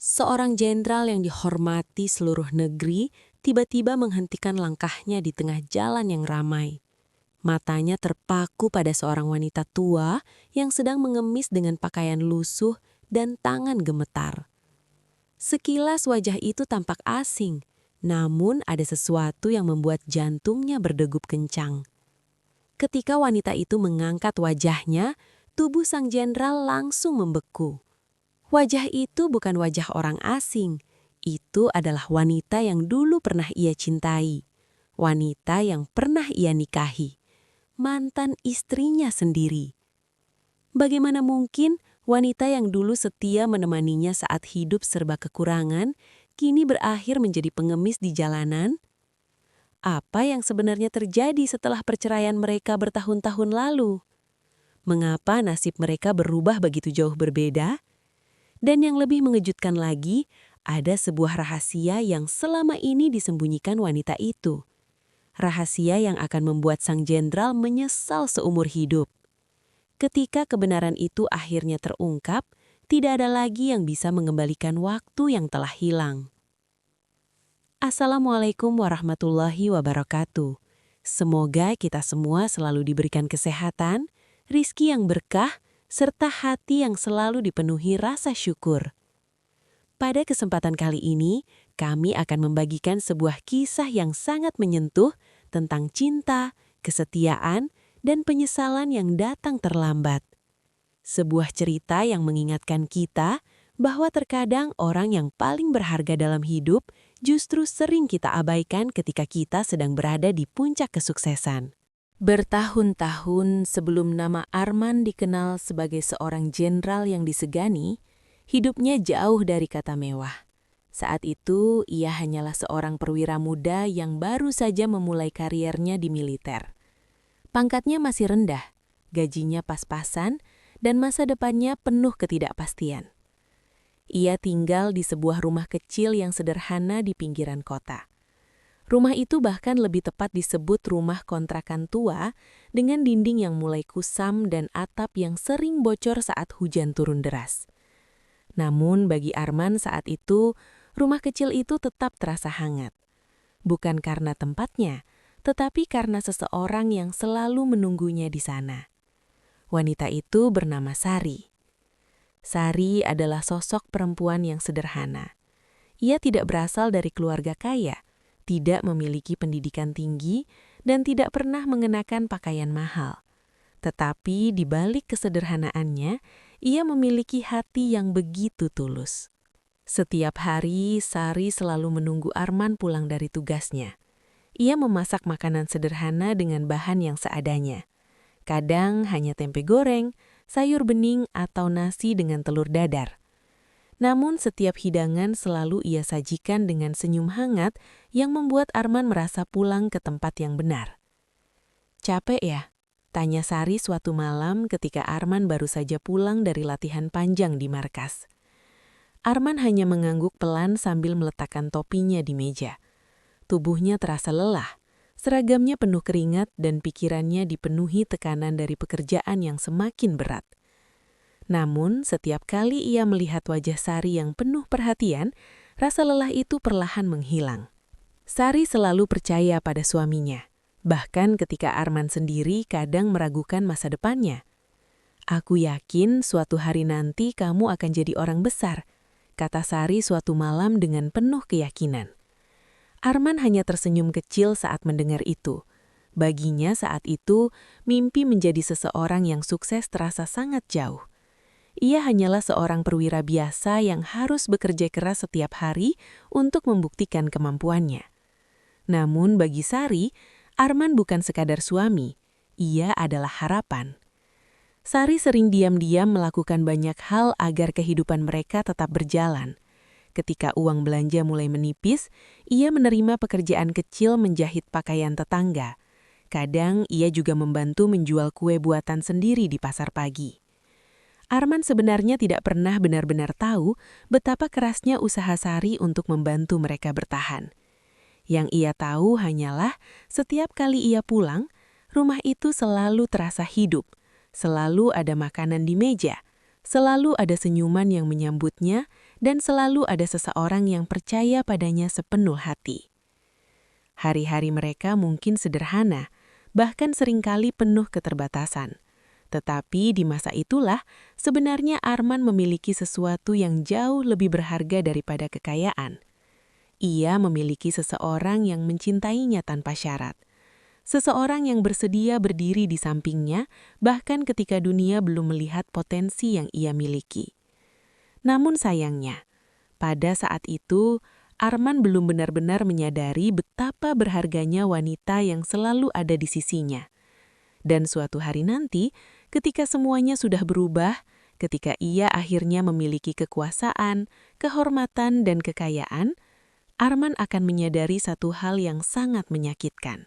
Seorang jenderal yang dihormati seluruh negeri tiba-tiba menghentikan langkahnya di tengah jalan yang ramai. Matanya terpaku pada seorang wanita tua yang sedang mengemis dengan pakaian lusuh dan tangan gemetar. Sekilas wajah itu tampak asing, namun ada sesuatu yang membuat jantungnya berdegup kencang. Ketika wanita itu mengangkat wajahnya, tubuh sang jenderal langsung membeku. Wajah itu bukan wajah orang asing, itu adalah wanita yang dulu pernah ia cintai. Wanita yang pernah ia nikahi, mantan istrinya sendiri. Bagaimana mungkin wanita yang dulu setia menemaninya saat hidup serba kekurangan, kini berakhir menjadi pengemis di jalanan? Apa yang sebenarnya terjadi setelah perceraian mereka bertahun-tahun lalu? Mengapa nasib mereka berubah begitu jauh berbeda? Dan yang lebih mengejutkan lagi, ada sebuah rahasia yang selama ini disembunyikan wanita itu. Rahasia yang akan membuat sang jenderal menyesal seumur hidup. Ketika kebenaran itu akhirnya terungkap, tidak ada lagi yang bisa mengembalikan waktu yang telah hilang. Assalamualaikum warahmatullahi wabarakatuh. Semoga kita semua selalu diberikan kesehatan, rizki yang berkah, serta hati yang selalu dipenuhi rasa syukur. Pada kesempatan kali ini, kami akan membagikan sebuah kisah yang sangat menyentuh tentang cinta, kesetiaan, dan penyesalan yang datang terlambat. Sebuah cerita yang mengingatkan kita bahwa terkadang orang yang paling berharga dalam hidup justru sering kita abaikan ketika kita sedang berada di puncak kesuksesan. Bertahun-tahun sebelum nama Arman dikenal sebagai seorang jenderal yang disegani, hidupnya jauh dari kata mewah. Saat itu, ia hanyalah seorang perwira muda yang baru saja memulai kariernya di militer. Pangkatnya masih rendah, gajinya pas-pasan, dan masa depannya penuh ketidakpastian. Ia tinggal di sebuah rumah kecil yang sederhana di pinggiran kota. Rumah itu bahkan lebih tepat disebut rumah kontrakan tua dengan dinding yang mulai kusam dan atap yang sering bocor saat hujan turun deras. Namun bagi Arman saat itu, rumah kecil itu tetap terasa hangat. Bukan karena tempatnya, tetapi karena seseorang yang selalu menunggunya di sana. Wanita itu bernama Sari. Sari adalah sosok perempuan yang sederhana. Ia tidak berasal dari keluarga kaya, tidak memiliki pendidikan tinggi, dan tidak pernah mengenakan pakaian mahal. Tetapi di balik kesederhanaannya, ia memiliki hati yang begitu tulus. Setiap hari, Sari selalu menunggu Arman pulang dari tugasnya. Ia memasak makanan sederhana dengan bahan yang seadanya. Kadang hanya tempe goreng, sayur bening, atau nasi dengan telur dadar. Namun setiap hidangan selalu ia sajikan dengan senyum hangat yang membuat Arman merasa pulang ke tempat yang benar. "Capek ya?" tanya Sari suatu malam ketika Arman baru saja pulang dari latihan panjang di markas. Arman hanya mengangguk pelan sambil meletakkan topinya di meja. Tubuhnya terasa lelah, seragamnya penuh keringat dan pikirannya dipenuhi tekanan dari pekerjaan yang semakin berat. Namun, setiap kali ia melihat wajah Sari yang penuh perhatian, rasa lelah itu perlahan menghilang. Sari selalu percaya pada suaminya, bahkan ketika Arman sendiri kadang meragukan masa depannya. "Aku yakin suatu hari nanti kamu akan jadi orang besar," kata Sari suatu malam dengan penuh keyakinan. Arman hanya tersenyum kecil saat mendengar itu. Baginya saat itu, mimpi menjadi seseorang yang sukses terasa sangat jauh. Ia hanyalah seorang perwira biasa yang harus bekerja keras setiap hari untuk membuktikan kemampuannya. Namun bagi Sari, Arman bukan sekadar suami, ia adalah harapan. Sari sering diam-diam melakukan banyak hal agar kehidupan mereka tetap berjalan. Ketika uang belanja mulai menipis, ia menerima pekerjaan kecil menjahit pakaian tetangga. Kadang ia juga membantu menjual kue buatan sendiri di pasar pagi. Arman sebenarnya tidak pernah benar-benar tahu betapa kerasnya usaha Sari untuk membantu mereka bertahan. Yang ia tahu hanyalah setiap kali ia pulang, rumah itu selalu terasa hidup, selalu ada makanan di meja, selalu ada senyuman yang menyambutnya, dan selalu ada seseorang yang percaya padanya sepenuh hati. Hari-hari mereka mungkin sederhana, bahkan seringkali penuh keterbatasan. Tetapi di masa itulah, sebenarnya Arman memiliki sesuatu yang jauh lebih berharga daripada kekayaan. Ia memiliki seseorang yang mencintainya tanpa syarat. Seseorang yang bersedia berdiri di sampingnya, bahkan ketika dunia belum melihat potensi yang ia miliki. Namun sayangnya, pada saat itu, Arman belum benar-benar menyadari betapa berharganya wanita yang selalu ada di sisinya. Dan suatu hari nanti, ketika semuanya sudah berubah, ketika ia akhirnya memiliki kekuasaan, kehormatan, dan kekayaan, Arman akan menyadari satu hal yang sangat menyakitkan.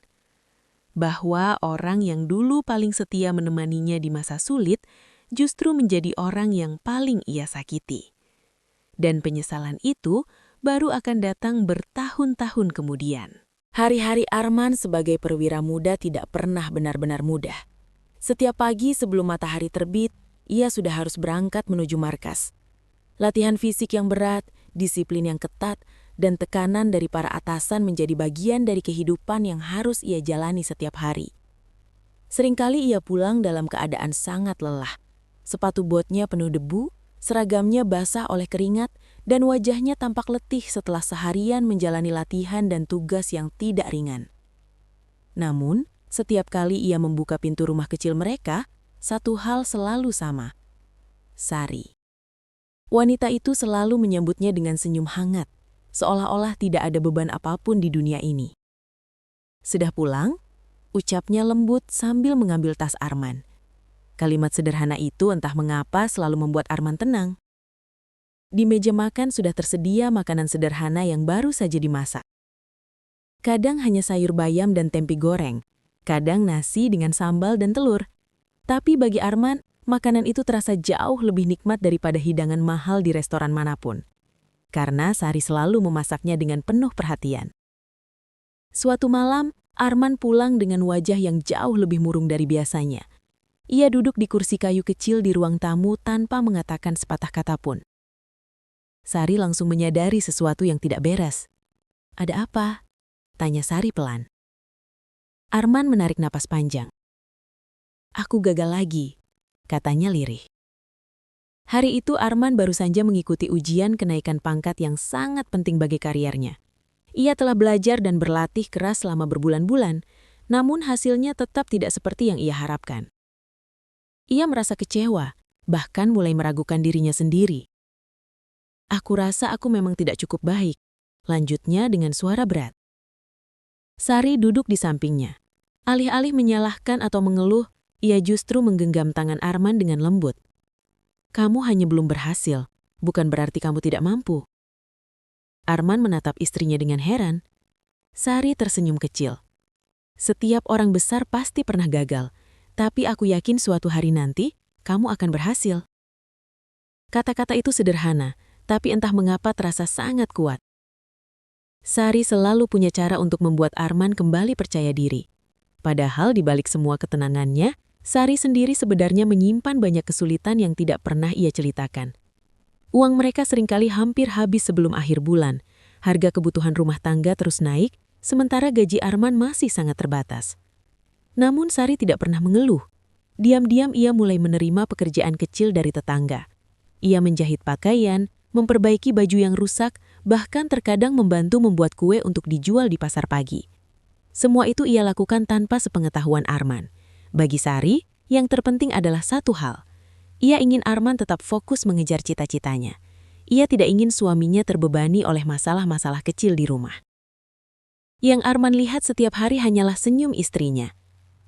Bahwa orang yang dulu paling setia menemaninya di masa sulit, justru menjadi orang yang paling ia sakiti. Dan penyesalan itu baru akan datang bertahun-tahun kemudian. Hari-hari Arman sebagai perwira muda tidak pernah benar-benar mudah. Setiap pagi sebelum matahari terbit, ia sudah harus berangkat menuju markas. Latihan fisik yang berat, disiplin yang ketat, dan tekanan dari para atasan menjadi bagian dari kehidupan yang harus ia jalani setiap hari. Seringkali ia pulang dalam keadaan sangat lelah. Sepatu botnya penuh debu, seragamnya basah oleh keringat, dan wajahnya tampak letih setelah seharian menjalani latihan dan tugas yang tidak ringan. Namun, setiap kali ia membuka pintu rumah kecil mereka, satu hal selalu sama. Sari. Wanita itu selalu menyambutnya dengan senyum hangat, seolah-olah tidak ada beban apapun di dunia ini. Sudah pulang? Ucapnya lembut sambil mengambil tas Arman. Kalimat sederhana itu entah mengapa selalu membuat Arman tenang. Di meja makan sudah tersedia makanan sederhana yang baru saja dimasak. Kadang hanya sayur bayam dan tempe goreng, kadang nasi dengan sambal dan telur. Tapi bagi Arman, makanan itu terasa jauh lebih nikmat daripada hidangan mahal di restoran manapun. Karena Sari selalu memasaknya dengan penuh perhatian. Suatu malam, Arman pulang dengan wajah yang jauh lebih murung dari biasanya. Ia duduk di kursi kayu kecil di ruang tamu tanpa mengatakan sepatah kata pun. Sari langsung menyadari sesuatu yang tidak beres. "Ada apa?" tanya Sari pelan. Arman menarik napas panjang. "Aku gagal lagi," katanya lirih. Hari itu Arman baru saja mengikuti ujian kenaikan pangkat yang sangat penting bagi karirnya. Ia telah belajar dan berlatih keras selama berbulan-bulan, namun hasilnya tetap tidak seperti yang ia harapkan. Ia merasa kecewa, bahkan mulai meragukan dirinya sendiri. "Aku rasa aku memang tidak cukup baik," lanjutnya dengan suara berat. Sari duduk di sampingnya. Alih-alih menyalahkan atau mengeluh, ia justru menggenggam tangan Arman dengan lembut. "Kamu hanya belum berhasil, bukan berarti kamu tidak mampu." Arman menatap istrinya dengan heran. Sari tersenyum kecil. "Setiap orang besar pasti pernah gagal, tapi aku yakin suatu hari nanti, kamu akan berhasil." Kata-kata itu sederhana, tapi entah mengapa terasa sangat kuat. Sari selalu punya cara untuk membuat Arman kembali percaya diri. Padahal di balik semua ketenangannya, Sari sendiri sebenarnya menyimpan banyak kesulitan yang tidak pernah ia ceritakan. Uang mereka seringkali hampir habis sebelum akhir bulan. Harga kebutuhan rumah tangga terus naik, sementara gaji Arman masih sangat terbatas. Namun Sari tidak pernah mengeluh. Diam-diam ia mulai menerima pekerjaan kecil dari tetangga. Ia menjahit pakaian, memperbaiki baju yang rusak, bahkan terkadang membantu membuat kue untuk dijual di pasar pagi. Semua itu ia lakukan tanpa sepengetahuan Arman. Bagi Sari, yang terpenting adalah satu hal. Ia ingin Arman tetap fokus mengejar cita-citanya. Ia tidak ingin suaminya terbebani oleh masalah-masalah kecil di rumah. Yang Arman lihat setiap hari hanyalah senyum istrinya.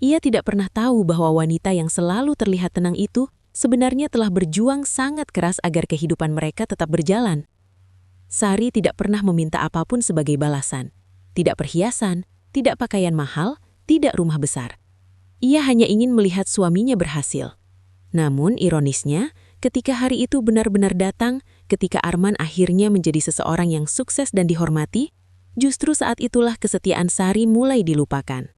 Ia tidak pernah tahu bahwa wanita yang selalu terlihat tenang itu sebenarnya telah berjuang sangat keras agar kehidupan mereka tetap berjalan. Sari tidak pernah meminta apapun sebagai balasan. Tidak perhiasan, tidak pakaian mahal, tidak rumah besar. Ia hanya ingin melihat suaminya berhasil. Namun ironisnya, ketika hari itu benar-benar datang, ketika Arman akhirnya menjadi seseorang yang sukses dan dihormati, justru saat itulah kesetiaan Sari mulai dilupakan.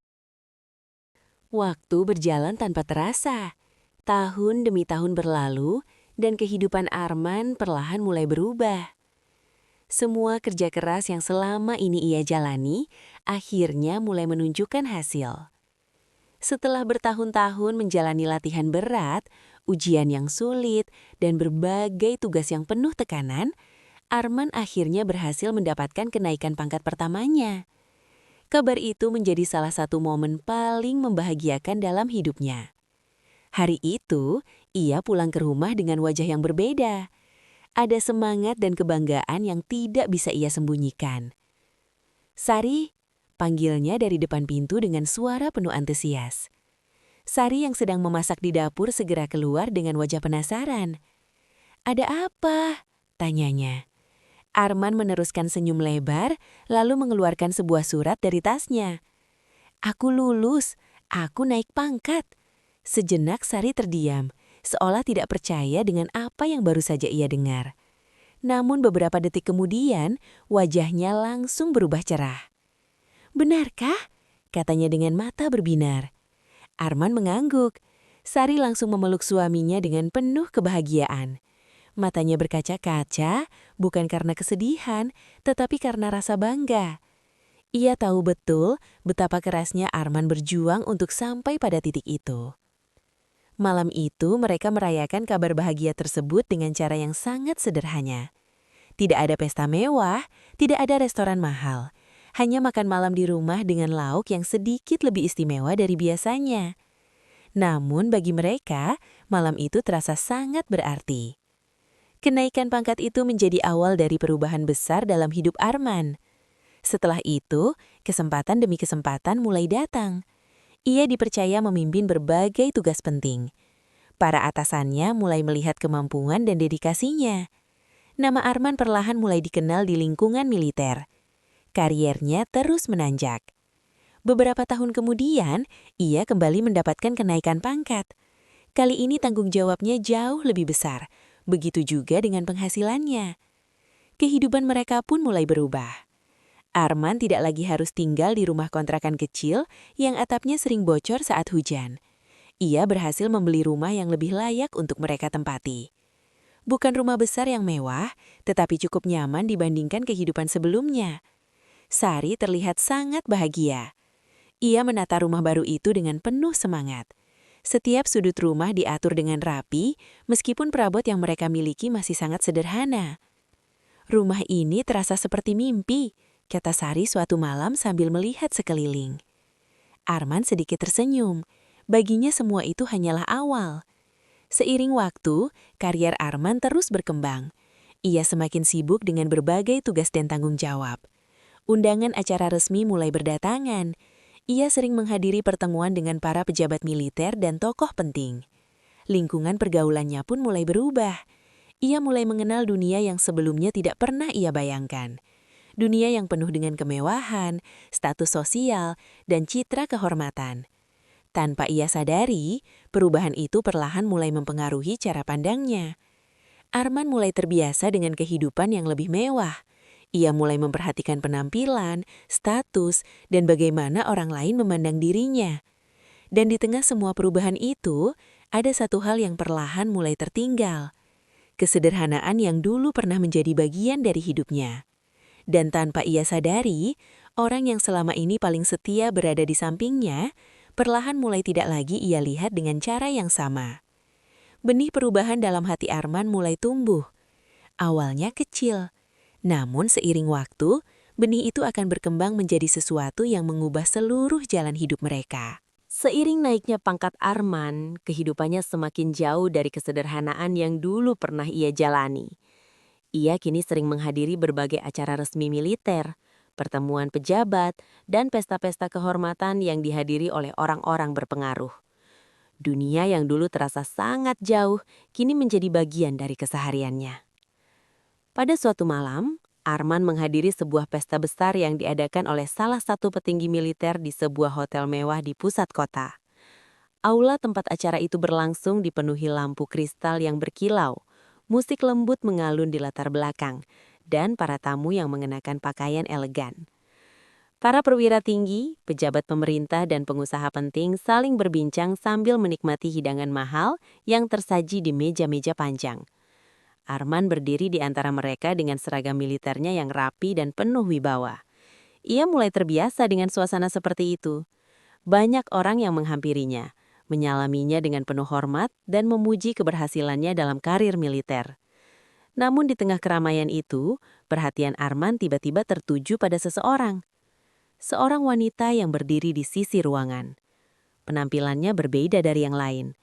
Waktu berjalan tanpa terasa. Tahun demi tahun berlalu, dan kehidupan Arman perlahan mulai berubah. Semua kerja keras yang selama ini ia jalani akhirnya mulai menunjukkan hasil. Setelah bertahun-tahun menjalani latihan berat, ujian yang sulit, dan berbagai tugas yang penuh tekanan, Arman akhirnya berhasil mendapatkan kenaikan pangkat pertamanya. Kabar itu menjadi salah satu momen paling membahagiakan dalam hidupnya. Hari itu, ia pulang ke rumah dengan wajah yang berbeda. Ada semangat dan kebanggaan yang tidak bisa ia sembunyikan. "Sari," panggilnya dari depan pintu dengan suara penuh antusias. Sari yang sedang memasak di dapur segera keluar dengan wajah penasaran. "Ada apa?" tanyanya. Arman meneruskan senyum lebar, lalu mengeluarkan sebuah surat dari tasnya. "Aku lulus, aku naik pangkat." Sejenak Sari terdiam, seolah tidak percaya dengan apa yang baru saja ia dengar. Namun beberapa detik kemudian, wajahnya langsung berubah cerah. "Benarkah?" katanya dengan mata berbinar. Arman mengangguk. Sari langsung memeluk suaminya dengan penuh kebahagiaan. Matanya berkaca-kaca, bukan karena kesedihan, tetapi karena rasa bangga. Ia tahu betul betapa kerasnya Arman berjuang untuk sampai pada titik itu. Malam itu mereka merayakan kabar bahagia tersebut dengan cara yang sangat sederhana. Tidak ada pesta mewah, tidak ada restoran mahal. Hanya makan malam di rumah dengan lauk yang sedikit lebih istimewa dari biasanya. Namun bagi mereka, malam itu terasa sangat berarti. Kenaikan pangkat itu menjadi awal dari perubahan besar dalam hidup Arman. Setelah itu, kesempatan demi kesempatan mulai datang. Ia dipercaya memimpin berbagai tugas penting. Para atasannya mulai melihat kemampuan dan dedikasinya. Nama Arman perlahan mulai dikenal di lingkungan militer. Kariernya terus menanjak. Beberapa tahun kemudian, ia kembali mendapatkan kenaikan pangkat. Kali ini tanggung jawabnya jauh lebih besar. Begitu juga dengan penghasilannya. Kehidupan mereka pun mulai berubah. Arman tidak lagi harus tinggal di rumah kontrakan kecil yang atapnya sering bocor saat hujan. Ia berhasil membeli rumah yang lebih layak untuk mereka tempati. Bukan rumah besar yang mewah, tetapi cukup nyaman dibandingkan kehidupan sebelumnya. Sari terlihat sangat bahagia. Ia menata rumah baru itu dengan penuh semangat. Setiap sudut rumah diatur dengan rapi, meskipun perabot yang mereka miliki masih sangat sederhana. "Rumah ini terasa seperti mimpi," kata Sari suatu malam sambil melihat sekeliling. Arman sedikit tersenyum. Baginya semua itu hanyalah awal. Seiring waktu, karier Arman terus berkembang. Ia semakin sibuk dengan berbagai tugas dan tanggung jawab. Undangan acara resmi mulai berdatangan. Ia sering menghadiri pertemuan dengan para pejabat militer dan tokoh penting. Lingkungan pergaulannya pun mulai berubah. Ia mulai mengenal dunia yang sebelumnya tidak pernah ia bayangkan. Dunia yang penuh dengan kemewahan, status sosial, dan citra kehormatan. Tanpa ia sadari, perubahan itu perlahan mulai mempengaruhi cara pandangnya. Arman mulai terbiasa dengan kehidupan yang lebih mewah. Ia mulai memperhatikan penampilan, status, dan bagaimana orang lain memandang dirinya. Dan di tengah semua perubahan itu, ada satu hal yang perlahan mulai tertinggal. Kesederhanaan yang dulu pernah menjadi bagian dari hidupnya. Dan tanpa ia sadari, orang yang selama ini paling setia berada di sampingnya, perlahan mulai tidak lagi ia lihat dengan cara yang sama. Benih perubahan dalam hati Arman mulai tumbuh. Awalnya kecil. Namun seiring waktu, benih itu akan berkembang menjadi sesuatu yang mengubah seluruh jalan hidup mereka. Seiring naiknya pangkat Arman, kehidupannya semakin jauh dari kesederhanaan yang dulu pernah ia jalani. Ia kini sering menghadiri berbagai acara resmi militer, pertemuan pejabat, dan pesta-pesta kehormatan yang dihadiri oleh orang-orang berpengaruh. Dunia yang dulu terasa sangat jauh, kini menjadi bagian dari kesehariannya. Pada suatu malam, Arman menghadiri sebuah pesta besar yang diadakan oleh salah satu petinggi militer di sebuah hotel mewah di pusat kota. Aula tempat acara itu berlangsung dipenuhi lampu kristal yang berkilau, musik lembut mengalun di latar belakang, dan para tamu yang mengenakan pakaian elegan. Para perwira tinggi, pejabat pemerintah, dan pengusaha penting saling berbincang sambil menikmati hidangan mahal yang tersaji di meja-meja panjang. Arman berdiri di antara mereka dengan seragam militernya yang rapi dan penuh wibawa. Ia mulai terbiasa dengan suasana seperti itu. Banyak orang yang menghampirinya, menyalaminya dengan penuh hormat dan memuji keberhasilannya dalam karir militer. Namun di tengah keramaian itu, perhatian Arman tiba-tiba tertuju pada seseorang. Seorang wanita yang berdiri di sisi ruangan. Penampilannya berbeda dari yang lain.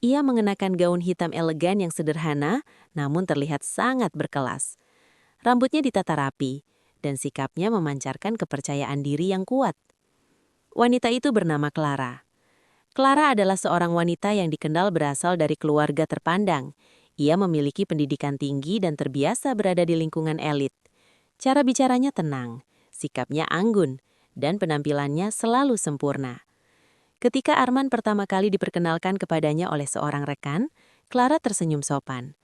Ia mengenakan gaun hitam elegan yang sederhana, namun terlihat sangat berkelas. Rambutnya ditata rapi, dan sikapnya memancarkan kepercayaan diri yang kuat. Wanita itu bernama Clara. Clara adalah seorang wanita yang dikenal berasal dari keluarga terpandang. Ia memiliki pendidikan tinggi dan terbiasa berada di lingkungan elit. Cara bicaranya tenang, sikapnya anggun, dan penampilannya selalu sempurna. Ketika Arman pertama kali diperkenalkan kepadanya oleh seorang rekan, Clara tersenyum sopan.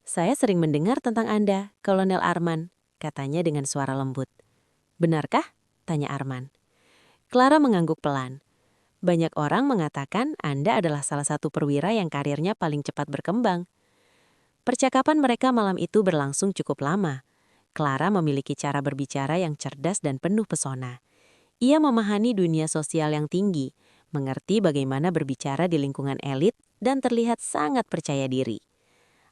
"Saya sering mendengar tentang Anda, Kolonel Arman," katanya dengan suara lembut. "Benarkah?" tanya Arman. Clara mengangguk pelan. "Banyak orang mengatakan Anda adalah salah satu perwira yang karirnya paling cepat berkembang." Percakapan mereka malam itu berlangsung cukup lama. Clara memiliki cara berbicara yang cerdas dan penuh pesona. Ia memahami dunia sosial yang tinggi, mengerti bagaimana berbicara di lingkungan elit, dan terlihat sangat percaya diri.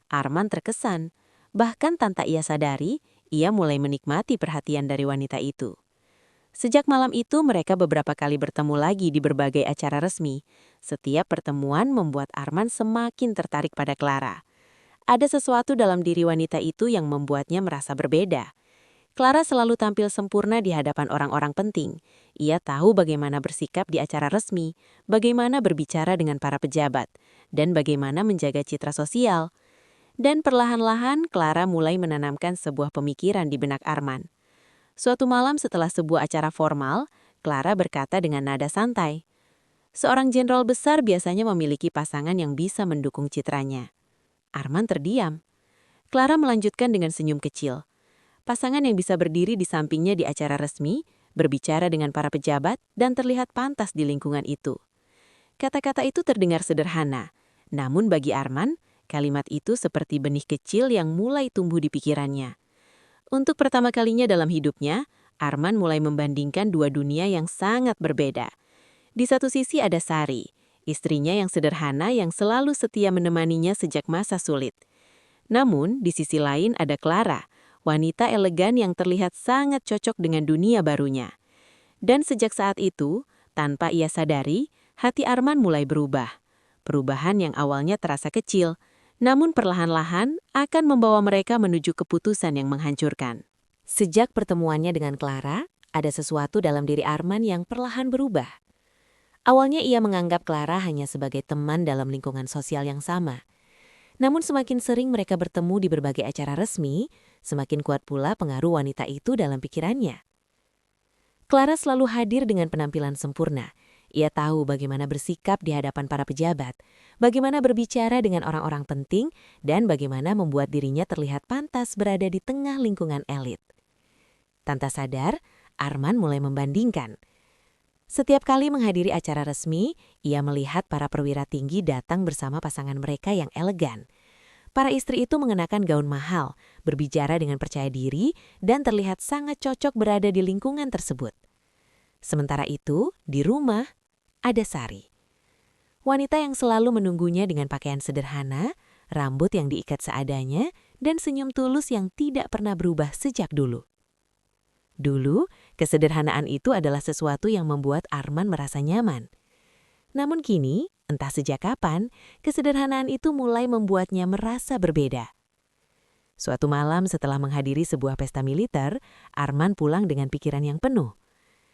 Arman terkesan, bahkan tanpa ia sadari, ia mulai menikmati perhatian dari wanita itu. Sejak malam itu mereka beberapa kali bertemu lagi di berbagai acara resmi. Setiap pertemuan membuat Arman semakin tertarik pada Clara. Ada sesuatu dalam diri wanita itu yang membuatnya merasa berbeda. Clara selalu tampil sempurna di hadapan orang-orang penting. Ia tahu bagaimana bersikap di acara resmi, bagaimana berbicara dengan para pejabat, dan bagaimana menjaga citra sosial. Dan perlahan-lahan Clara mulai menanamkan sebuah pemikiran di benak Arman. Suatu malam setelah sebuah acara formal, Clara berkata dengan nada santai, "Seorang jenderal besar biasanya memiliki pasangan yang bisa mendukung citranya." Arman terdiam. Clara melanjutkan dengan senyum kecil. Pasangan yang bisa berdiri di sampingnya di acara resmi, berbicara dengan para pejabat, dan terlihat pantas di lingkungan itu. Kata-kata itu terdengar sederhana, namun bagi Arman, kalimat itu seperti benih kecil yang mulai tumbuh di pikirannya. Untuk pertama kalinya dalam hidupnya, Arman mulai membandingkan dua dunia yang sangat berbeda. Di satu sisi ada Sari, istrinya yang sederhana yang selalu setia menemaninya sejak masa sulit. Namun, di sisi lain ada Clara, wanita elegan yang terlihat sangat cocok dengan dunia barunya. Dan sejak saat itu, tanpa ia sadari, hati Arman mulai berubah. Perubahan yang awalnya terasa kecil, namun perlahan-lahan akan membawa mereka menuju keputusan yang menghancurkan. Sejak pertemuannya dengan Clara, ada sesuatu dalam diri Arman yang perlahan berubah. Awalnya ia menganggap Clara hanya sebagai teman dalam lingkungan sosial yang sama. Namun semakin sering mereka bertemu di berbagai acara resmi, semakin kuat pula pengaruh wanita itu dalam pikirannya. Clara selalu hadir dengan penampilan sempurna. Ia tahu bagaimana bersikap di hadapan para pejabat, bagaimana berbicara dengan orang-orang penting, dan bagaimana membuat dirinya terlihat pantas berada di tengah lingkungan elit. Tanpa sadar, Arman mulai membandingkan. Setiap kali menghadiri acara resmi, ia melihat para perwira tinggi datang bersama pasangan mereka yang elegan. Para istri itu mengenakan gaun mahal, berbicara dengan percaya diri, dan terlihat sangat cocok berada di lingkungan tersebut. Sementara itu, di rumah, ada Sari. Wanita yang selalu menunggunya dengan pakaian sederhana, rambut yang diikat seadanya, dan senyum tulus yang tidak pernah berubah sejak dulu. Dulu, kesederhanaan itu adalah sesuatu yang membuat Arman merasa nyaman. Namun kini, entah sejak kapan, kesederhanaan itu mulai membuatnya merasa berbeda. Suatu malam setelah menghadiri sebuah pesta militer, Arman pulang dengan pikiran yang penuh.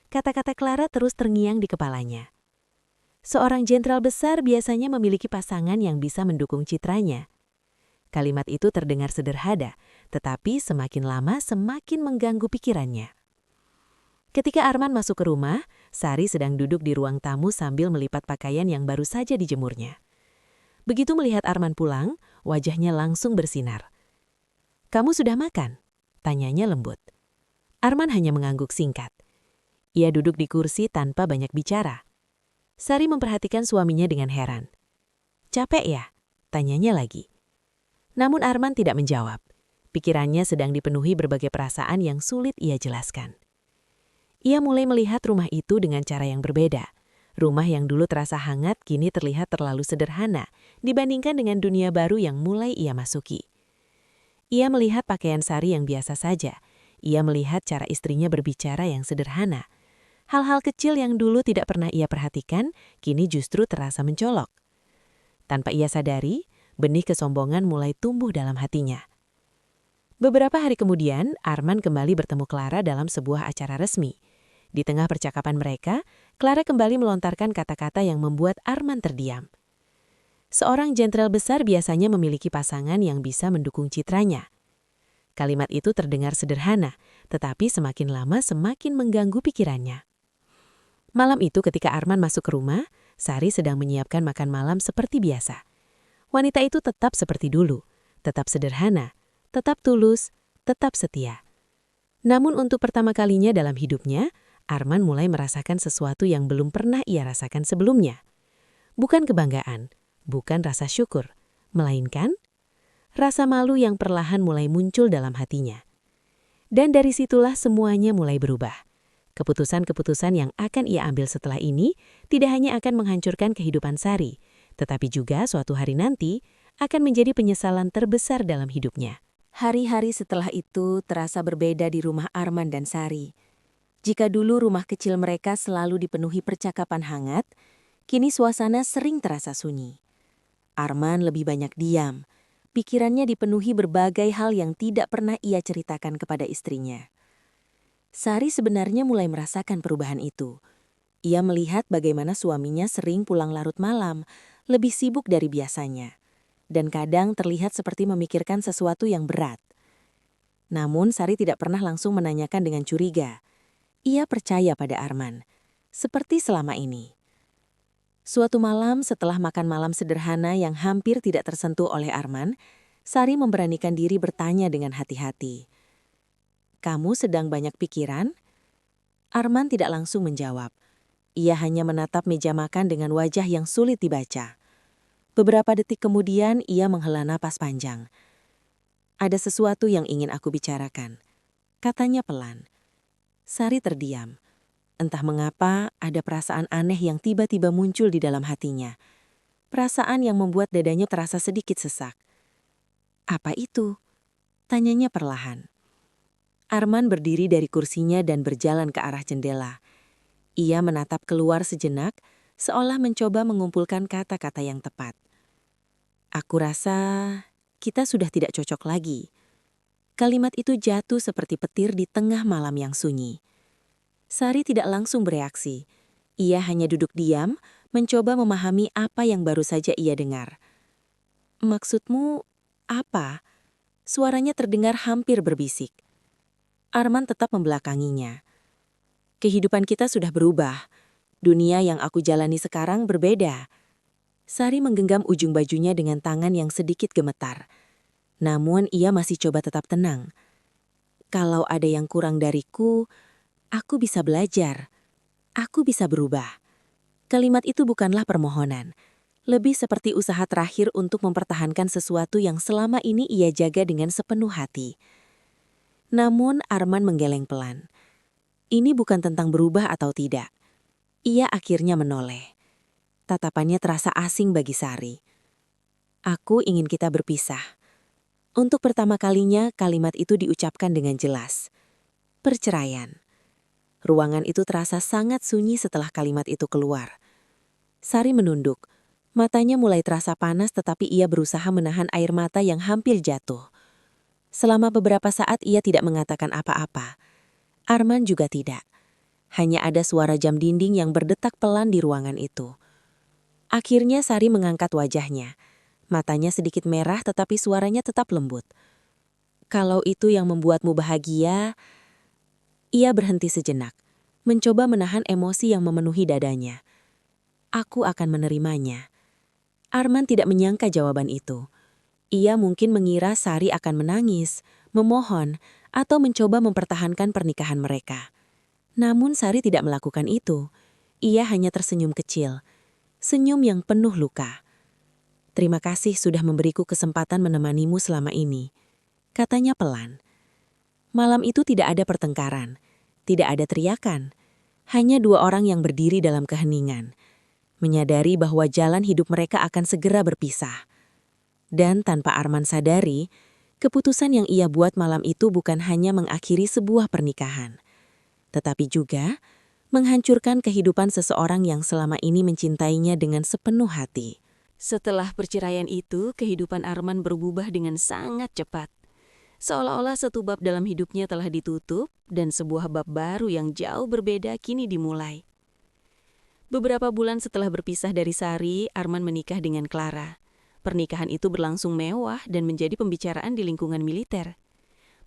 Kata-kata Clara terus terngiang di kepalanya. Seorang jenderal besar biasanya memiliki pasangan yang bisa mendukung citranya. Kalimat itu terdengar sederhana, tetapi semakin lama semakin mengganggu pikirannya. Ketika Arman masuk ke rumah, Sari sedang duduk di ruang tamu sambil melipat pakaian yang baru saja dijemurnya. Begitu melihat Arman pulang, wajahnya langsung bersinar. "Kamu sudah makan?" tanyanya lembut. Arman hanya mengangguk singkat. Ia duduk di kursi tanpa banyak bicara. Sari memperhatikan suaminya dengan heran. "Capek ya?" tanyanya lagi. Namun Arman tidak menjawab. Pikirannya sedang dipenuhi berbagai perasaan yang sulit ia jelaskan. Ia mulai melihat rumah itu dengan cara yang berbeda. Rumah yang dulu terasa hangat kini terlihat terlalu sederhana dibandingkan dengan dunia baru yang mulai ia masuki. Ia melihat pakaian Sari yang biasa saja. Ia melihat cara istrinya berbicara yang sederhana. Hal-hal kecil yang dulu tidak pernah ia perhatikan, kini justru terasa mencolok. Tanpa ia sadari, benih kesombongan mulai tumbuh dalam hatinya. Beberapa hari kemudian, Arman kembali bertemu Clara dalam sebuah acara resmi. Di tengah percakapan mereka, Clara kembali melontarkan kata-kata yang membuat Arman terdiam. Seorang jenderal besar biasanya memiliki pasangan yang bisa mendukung citranya. Kalimat itu terdengar sederhana, tetapi semakin lama semakin mengganggu pikirannya. Malam itu ketika Arman masuk ke rumah, Sari sedang menyiapkan makan malam seperti biasa. Wanita itu tetap seperti dulu, tetap sederhana, tetap tulus, tetap setia. Namun untuk pertama kalinya dalam hidupnya, Arman mulai merasakan sesuatu yang belum pernah ia rasakan sebelumnya. Bukan kebanggaan, bukan rasa syukur, melainkan rasa malu yang perlahan mulai muncul dalam hatinya. Dan dari situlah semuanya mulai berubah. Keputusan-keputusan yang akan ia ambil setelah ini tidak hanya akan menghancurkan kehidupan Sari, tetapi juga suatu hari nanti akan menjadi penyesalan terbesar dalam hidupnya. Hari-hari setelah itu terasa berbeda di rumah Arman dan Sari. Jika dulu rumah kecil mereka selalu dipenuhi percakapan hangat, kini suasana sering terasa sunyi. Arman lebih banyak diam. Pikirannya dipenuhi berbagai hal yang tidak pernah ia ceritakan kepada istrinya. Sari sebenarnya mulai merasakan perubahan itu. Ia melihat bagaimana suaminya sering pulang larut malam, lebih sibuk dari biasanya, dan kadang terlihat seperti memikirkan sesuatu yang berat. Namun Sari tidak pernah langsung menanyakan dengan curiga. Ia percaya pada Arman, seperti selama ini. Suatu malam setelah makan malam sederhana yang hampir tidak tersentuh oleh Arman, Sari memberanikan diri bertanya dengan hati-hati. "Kamu sedang banyak pikiran?" Arman tidak langsung menjawab. Ia hanya menatap meja makan dengan wajah yang sulit dibaca. Beberapa detik kemudian ia menghela napas panjang. "Ada sesuatu yang ingin aku bicarakan," katanya pelan. Sari terdiam. Entah mengapa ada perasaan aneh yang tiba-tiba muncul di dalam hatinya. Perasaan yang membuat dadanya terasa sedikit sesak. "Apa itu?" tanyanya perlahan. Arman berdiri dari kursinya dan berjalan ke arah jendela. Ia menatap keluar sejenak, seolah mencoba mengumpulkan kata-kata yang tepat. "Aku rasa kita sudah tidak cocok lagi." Kalimat itu jatuh seperti petir di tengah malam yang sunyi. Sari tidak langsung bereaksi. Ia hanya duduk diam, mencoba memahami apa yang baru saja ia dengar. "Maksudmu apa?" Suaranya terdengar hampir berbisik. Arman tetap membelakanginya. "Kehidupan kita sudah berubah. Dunia yang aku jalani sekarang berbeda." Sari menggenggam ujung bajunya dengan tangan yang sedikit gemetar. Namun ia masih coba tetap tenang. "Kalau ada yang kurang dariku, aku bisa belajar. Aku bisa berubah." Kalimat itu bukanlah permohonan. Lebih seperti usaha terakhir untuk mempertahankan sesuatu yang selama ini ia jaga dengan sepenuh hati. Namun Arman menggeleng pelan. Ini bukan tentang berubah atau tidak. Ia akhirnya menoleh. Tatapannya terasa asing bagi Sari. "Aku ingin kita berpisah." Untuk pertama kalinya kalimat itu diucapkan dengan jelas. Perceraian. Ruangan itu terasa sangat sunyi setelah kalimat itu keluar. Sari menunduk. Matanya mulai terasa panas tetapi ia berusaha menahan air mata yang hampir jatuh. Selama beberapa saat ia tidak mengatakan apa-apa. Arman juga tidak. Hanya ada suara jam dinding yang berdetak pelan di ruangan itu. Akhirnya Sari mengangkat wajahnya. Matanya sedikit merah tetapi suaranya tetap lembut. "Kalau itu yang membuatmu bahagia..." Ia berhenti sejenak, mencoba menahan emosi yang memenuhi dadanya. "Aku akan menerimanya." Arman tidak menyangka jawaban itu. Ia mungkin mengira Sari akan menangis, memohon, atau mencoba mempertahankan pernikahan mereka. Namun Sari tidak melakukan itu. Ia hanya tersenyum kecil. Senyum yang penuh luka. "Terima kasih sudah memberiku kesempatan menemanimu selama ini," katanya pelan. Malam itu tidak ada pertengkaran, tidak ada teriakan, hanya dua orang yang berdiri dalam keheningan, menyadari bahwa jalan hidup mereka akan segera berpisah. Dan tanpa Arman sadari, keputusan yang ia buat malam itu bukan hanya mengakhiri sebuah pernikahan, tetapi juga menghancurkan kehidupan seseorang yang selama ini mencintainya dengan sepenuh hati. Setelah perceraian itu, kehidupan Arman berubah dengan sangat cepat. Seolah-olah satu bab dalam hidupnya telah ditutup dan sebuah bab baru yang jauh berbeda kini dimulai. Beberapa bulan setelah berpisah dari Sari, Arman menikah dengan Clara. Pernikahan itu berlangsung mewah dan menjadi pembicaraan di lingkungan militer.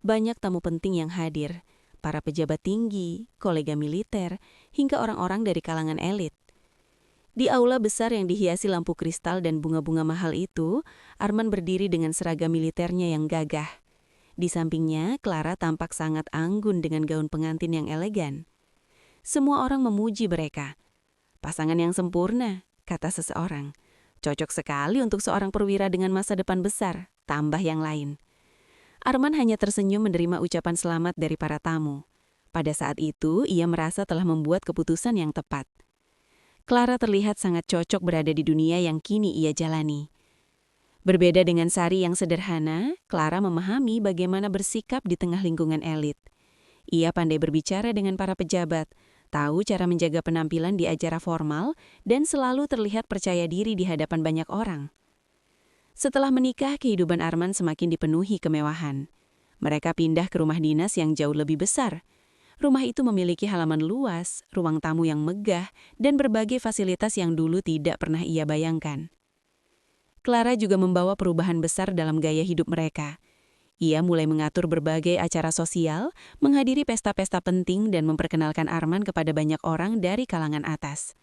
Banyak tamu penting yang hadir, para pejabat tinggi, kolega militer, hingga orang-orang dari kalangan elit. Di aula besar yang dihiasi lampu kristal dan bunga-bunga mahal itu, Arman berdiri dengan seragam militernya yang gagah. Di sampingnya, Clara tampak sangat anggun dengan gaun pengantin yang elegan. Semua orang memuji mereka. "Pasangan yang sempurna," kata seseorang. "Cocok sekali untuk seorang perwira dengan masa depan besar," tambah yang lain. Arman hanya tersenyum menerima ucapan selamat dari para tamu. Pada saat itu, ia merasa telah membuat keputusan yang tepat. Clara terlihat sangat cocok berada di dunia yang kini ia jalani. Berbeda dengan Sari yang sederhana, Clara memahami bagaimana bersikap di tengah lingkungan elit. Ia pandai berbicara dengan para pejabat, tahu cara menjaga penampilan di acara formal, dan selalu terlihat percaya diri di hadapan banyak orang. Setelah menikah, kehidupan Arman semakin dipenuhi kemewahan. Mereka pindah ke rumah dinas yang jauh lebih besar. Rumah itu memiliki halaman luas, ruang tamu yang megah, dan berbagai fasilitas yang dulu tidak pernah ia bayangkan. Clara juga membawa perubahan besar dalam gaya hidup mereka. Ia mulai mengatur berbagai acara sosial, menghadiri pesta-pesta penting dan memperkenalkan Arman kepada banyak orang dari kalangan atas.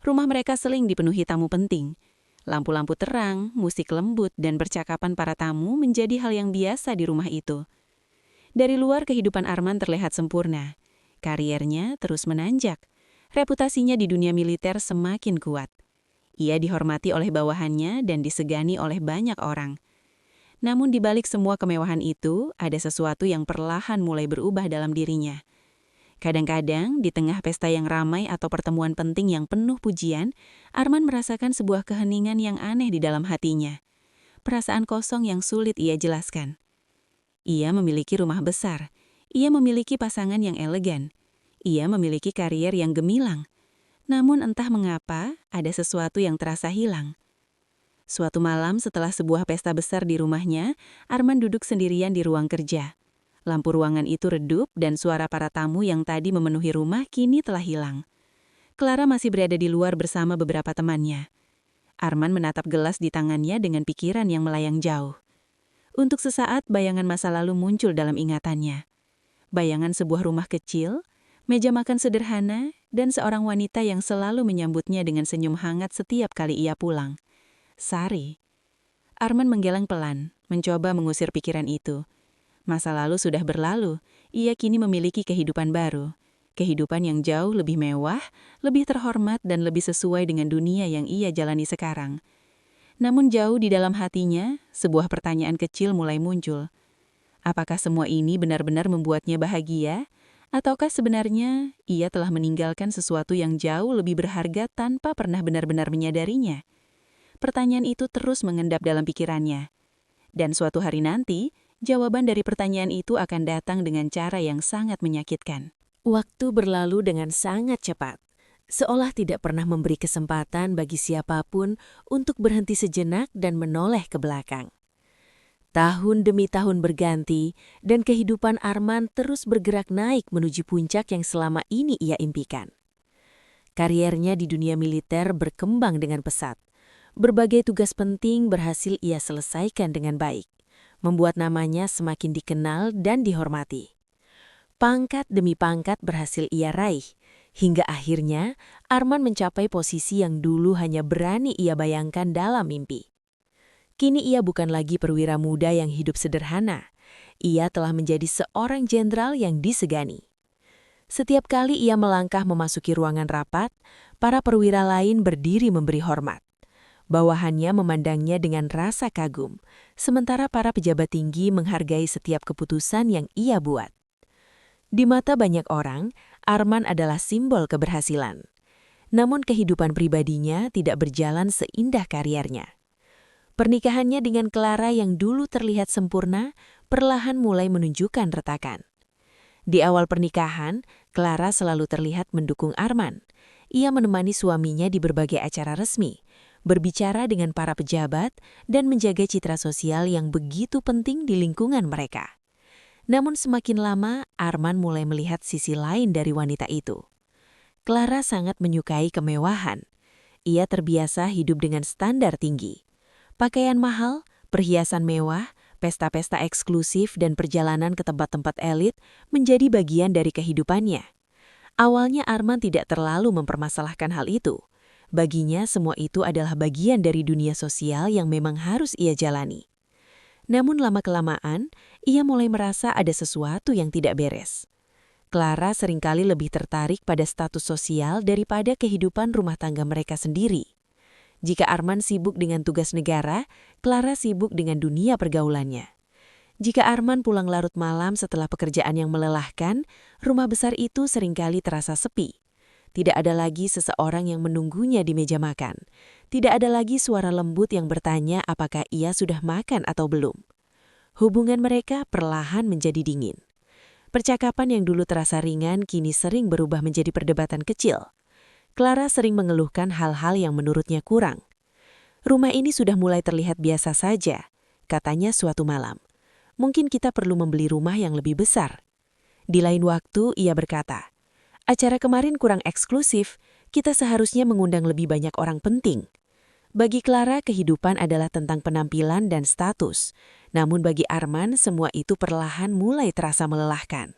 Rumah mereka sering dipenuhi tamu penting. Lampu-lampu terang, musik lembut, dan percakapan para tamu menjadi hal yang biasa di rumah itu. Dari luar, kehidupan Arman terlihat sempurna. Kariernya terus menanjak. Reputasinya di dunia militer semakin kuat. Ia dihormati oleh bawahannya dan disegani oleh banyak orang. Namun di balik semua kemewahan itu, ada sesuatu yang perlahan mulai berubah dalam dirinya. Kadang-kadang, di tengah pesta yang ramai atau pertemuan penting yang penuh pujian, Arman merasakan sebuah keheningan yang aneh di dalam hatinya. Perasaan kosong yang sulit ia jelaskan. Ia memiliki rumah besar. Ia memiliki pasangan yang elegan. Ia memiliki karier yang gemilang. Namun entah mengapa, ada sesuatu yang terasa hilang. Suatu malam setelah sebuah pesta besar di rumahnya, Arman duduk sendirian di ruang kerja. Lampu ruangan itu redup dan suara para tamu yang tadi memenuhi rumah kini telah hilang. Clara masih berada di luar bersama beberapa temannya. Arman menatap gelas di tangannya dengan pikiran yang melayang jauh. Untuk sesaat, bayangan masa lalu muncul dalam ingatannya. Bayangan sebuah rumah kecil, meja makan sederhana, dan seorang wanita yang selalu menyambutnya dengan senyum hangat setiap kali ia pulang. Sari. Arman menggeleng pelan, mencoba mengusir pikiran itu. Masa lalu sudah berlalu, ia kini memiliki kehidupan baru. Kehidupan yang jauh lebih mewah, lebih terhormat, dan lebih sesuai dengan dunia yang ia jalani sekarang. Namun jauh di dalam hatinya, sebuah pertanyaan kecil mulai muncul. Apakah semua ini benar-benar membuatnya bahagia? Ataukah sebenarnya ia telah meninggalkan sesuatu yang jauh lebih berharga tanpa pernah benar-benar menyadarinya? Pertanyaan itu terus mengendap dalam pikirannya. Dan suatu hari nanti, jawaban dari pertanyaan itu akan datang dengan cara yang sangat menyakitkan. Waktu berlalu dengan sangat cepat, seolah tidak pernah memberi kesempatan bagi siapapun untuk berhenti sejenak dan menoleh ke belakang. Tahun demi tahun berganti, dan kehidupan Arman terus bergerak naik menuju puncak yang selama ini ia impikan. Kariernya di dunia militer berkembang dengan pesat. Berbagai tugas penting berhasil ia selesaikan dengan baik, membuat namanya semakin dikenal dan dihormati. Pangkat demi pangkat berhasil ia raih, hingga akhirnya Arman mencapai posisi yang dulu hanya berani ia bayangkan dalam mimpi. Kini ia bukan lagi perwira muda yang hidup sederhana. Ia telah menjadi seorang jenderal yang disegani. Setiap kali ia melangkah memasuki ruangan rapat, para perwira lain berdiri memberi hormat. Bawahannya memandangnya dengan rasa kagum, sementara para pejabat tinggi menghargai setiap keputusan yang ia buat. Di mata banyak orang, Arman adalah simbol keberhasilan. Namun kehidupan pribadinya tidak berjalan seindah karirnya. Pernikahannya dengan Clara yang dulu terlihat sempurna, perlahan mulai menunjukkan retakan. Di awal pernikahan, Clara selalu terlihat mendukung Arman. Ia menemani suaminya di berbagai acara resmi, berbicara dengan para pejabat, dan menjaga citra sosial yang begitu penting di lingkungan mereka. Namun semakin lama, Arman mulai melihat sisi lain dari wanita itu. Clara sangat menyukai kemewahan. Ia terbiasa hidup dengan standar tinggi. Pakaian mahal, perhiasan mewah, pesta-pesta eksklusif, dan perjalanan ke tempat-tempat elit menjadi bagian dari kehidupannya. Awalnya Arman tidak terlalu mempermasalahkan hal itu. Baginya semua itu adalah bagian dari dunia sosial yang memang harus ia jalani. Namun lama-kelamaan, ia mulai merasa ada sesuatu yang tidak beres. Clara seringkali lebih tertarik pada status sosial daripada kehidupan rumah tangga mereka sendiri. Jika Arman sibuk dengan tugas negara, Clara sibuk dengan dunia pergaulannya. Jika Arman pulang larut malam setelah pekerjaan yang melelahkan, rumah besar itu seringkali terasa sepi. Tidak ada lagi seseorang yang menunggunya di meja makan. Tidak ada lagi suara lembut yang bertanya apakah ia sudah makan atau belum. Hubungan mereka perlahan menjadi dingin. Percakapan yang dulu terasa ringan kini sering berubah menjadi perdebatan kecil. Clara sering mengeluhkan hal-hal yang menurutnya kurang. Rumah ini sudah mulai terlihat biasa saja, katanya suatu malam. Mungkin kita perlu membeli rumah yang lebih besar. Di lain waktu, ia berkata, acara kemarin kurang eksklusif, kita seharusnya mengundang lebih banyak orang penting. Bagi Clara, kehidupan adalah tentang penampilan dan status. Namun bagi Arman, semua itu perlahan mulai terasa melelahkan.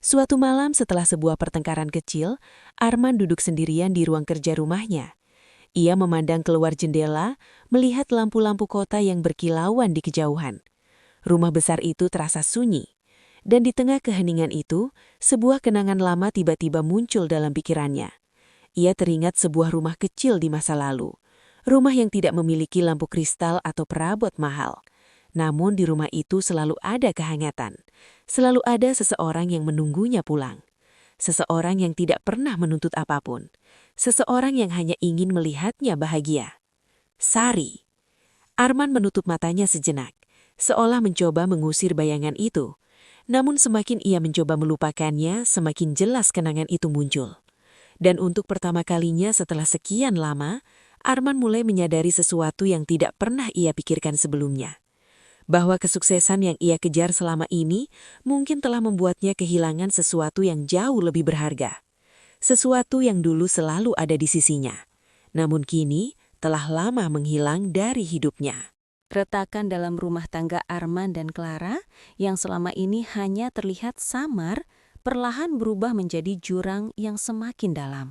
Suatu malam setelah sebuah pertengkaran kecil, Arman duduk sendirian di ruang kerja rumahnya. Ia memandang keluar jendela, melihat lampu-lampu kota yang berkilauan di kejauhan. Rumah besar itu terasa sunyi. Dan di tengah keheningan itu, sebuah kenangan lama tiba-tiba muncul dalam pikirannya. Ia teringat sebuah rumah kecil di masa lalu. Rumah yang tidak memiliki lampu kristal atau perabot mahal. Namun di rumah itu selalu ada kehangatan. Selalu ada seseorang yang menunggunya pulang. Seseorang yang tidak pernah menuntut apapun. Seseorang yang hanya ingin melihatnya bahagia. Sari. Arman menutup matanya sejenak, seolah mencoba mengusir bayangan itu. Namun semakin ia mencoba melupakannya, semakin jelas kenangan itu muncul. Dan untuk pertama kalinya setelah sekian lama, Arman mulai menyadari sesuatu yang tidak pernah ia pikirkan sebelumnya. Bahwa kesuksesan yang ia kejar selama ini mungkin telah membuatnya kehilangan sesuatu yang jauh lebih berharga. Sesuatu yang dulu selalu ada di sisinya, namun kini telah lama menghilang dari hidupnya. Retakan dalam rumah tangga Arman dan Clara yang selama ini hanya terlihat samar, perlahan berubah menjadi jurang yang semakin dalam.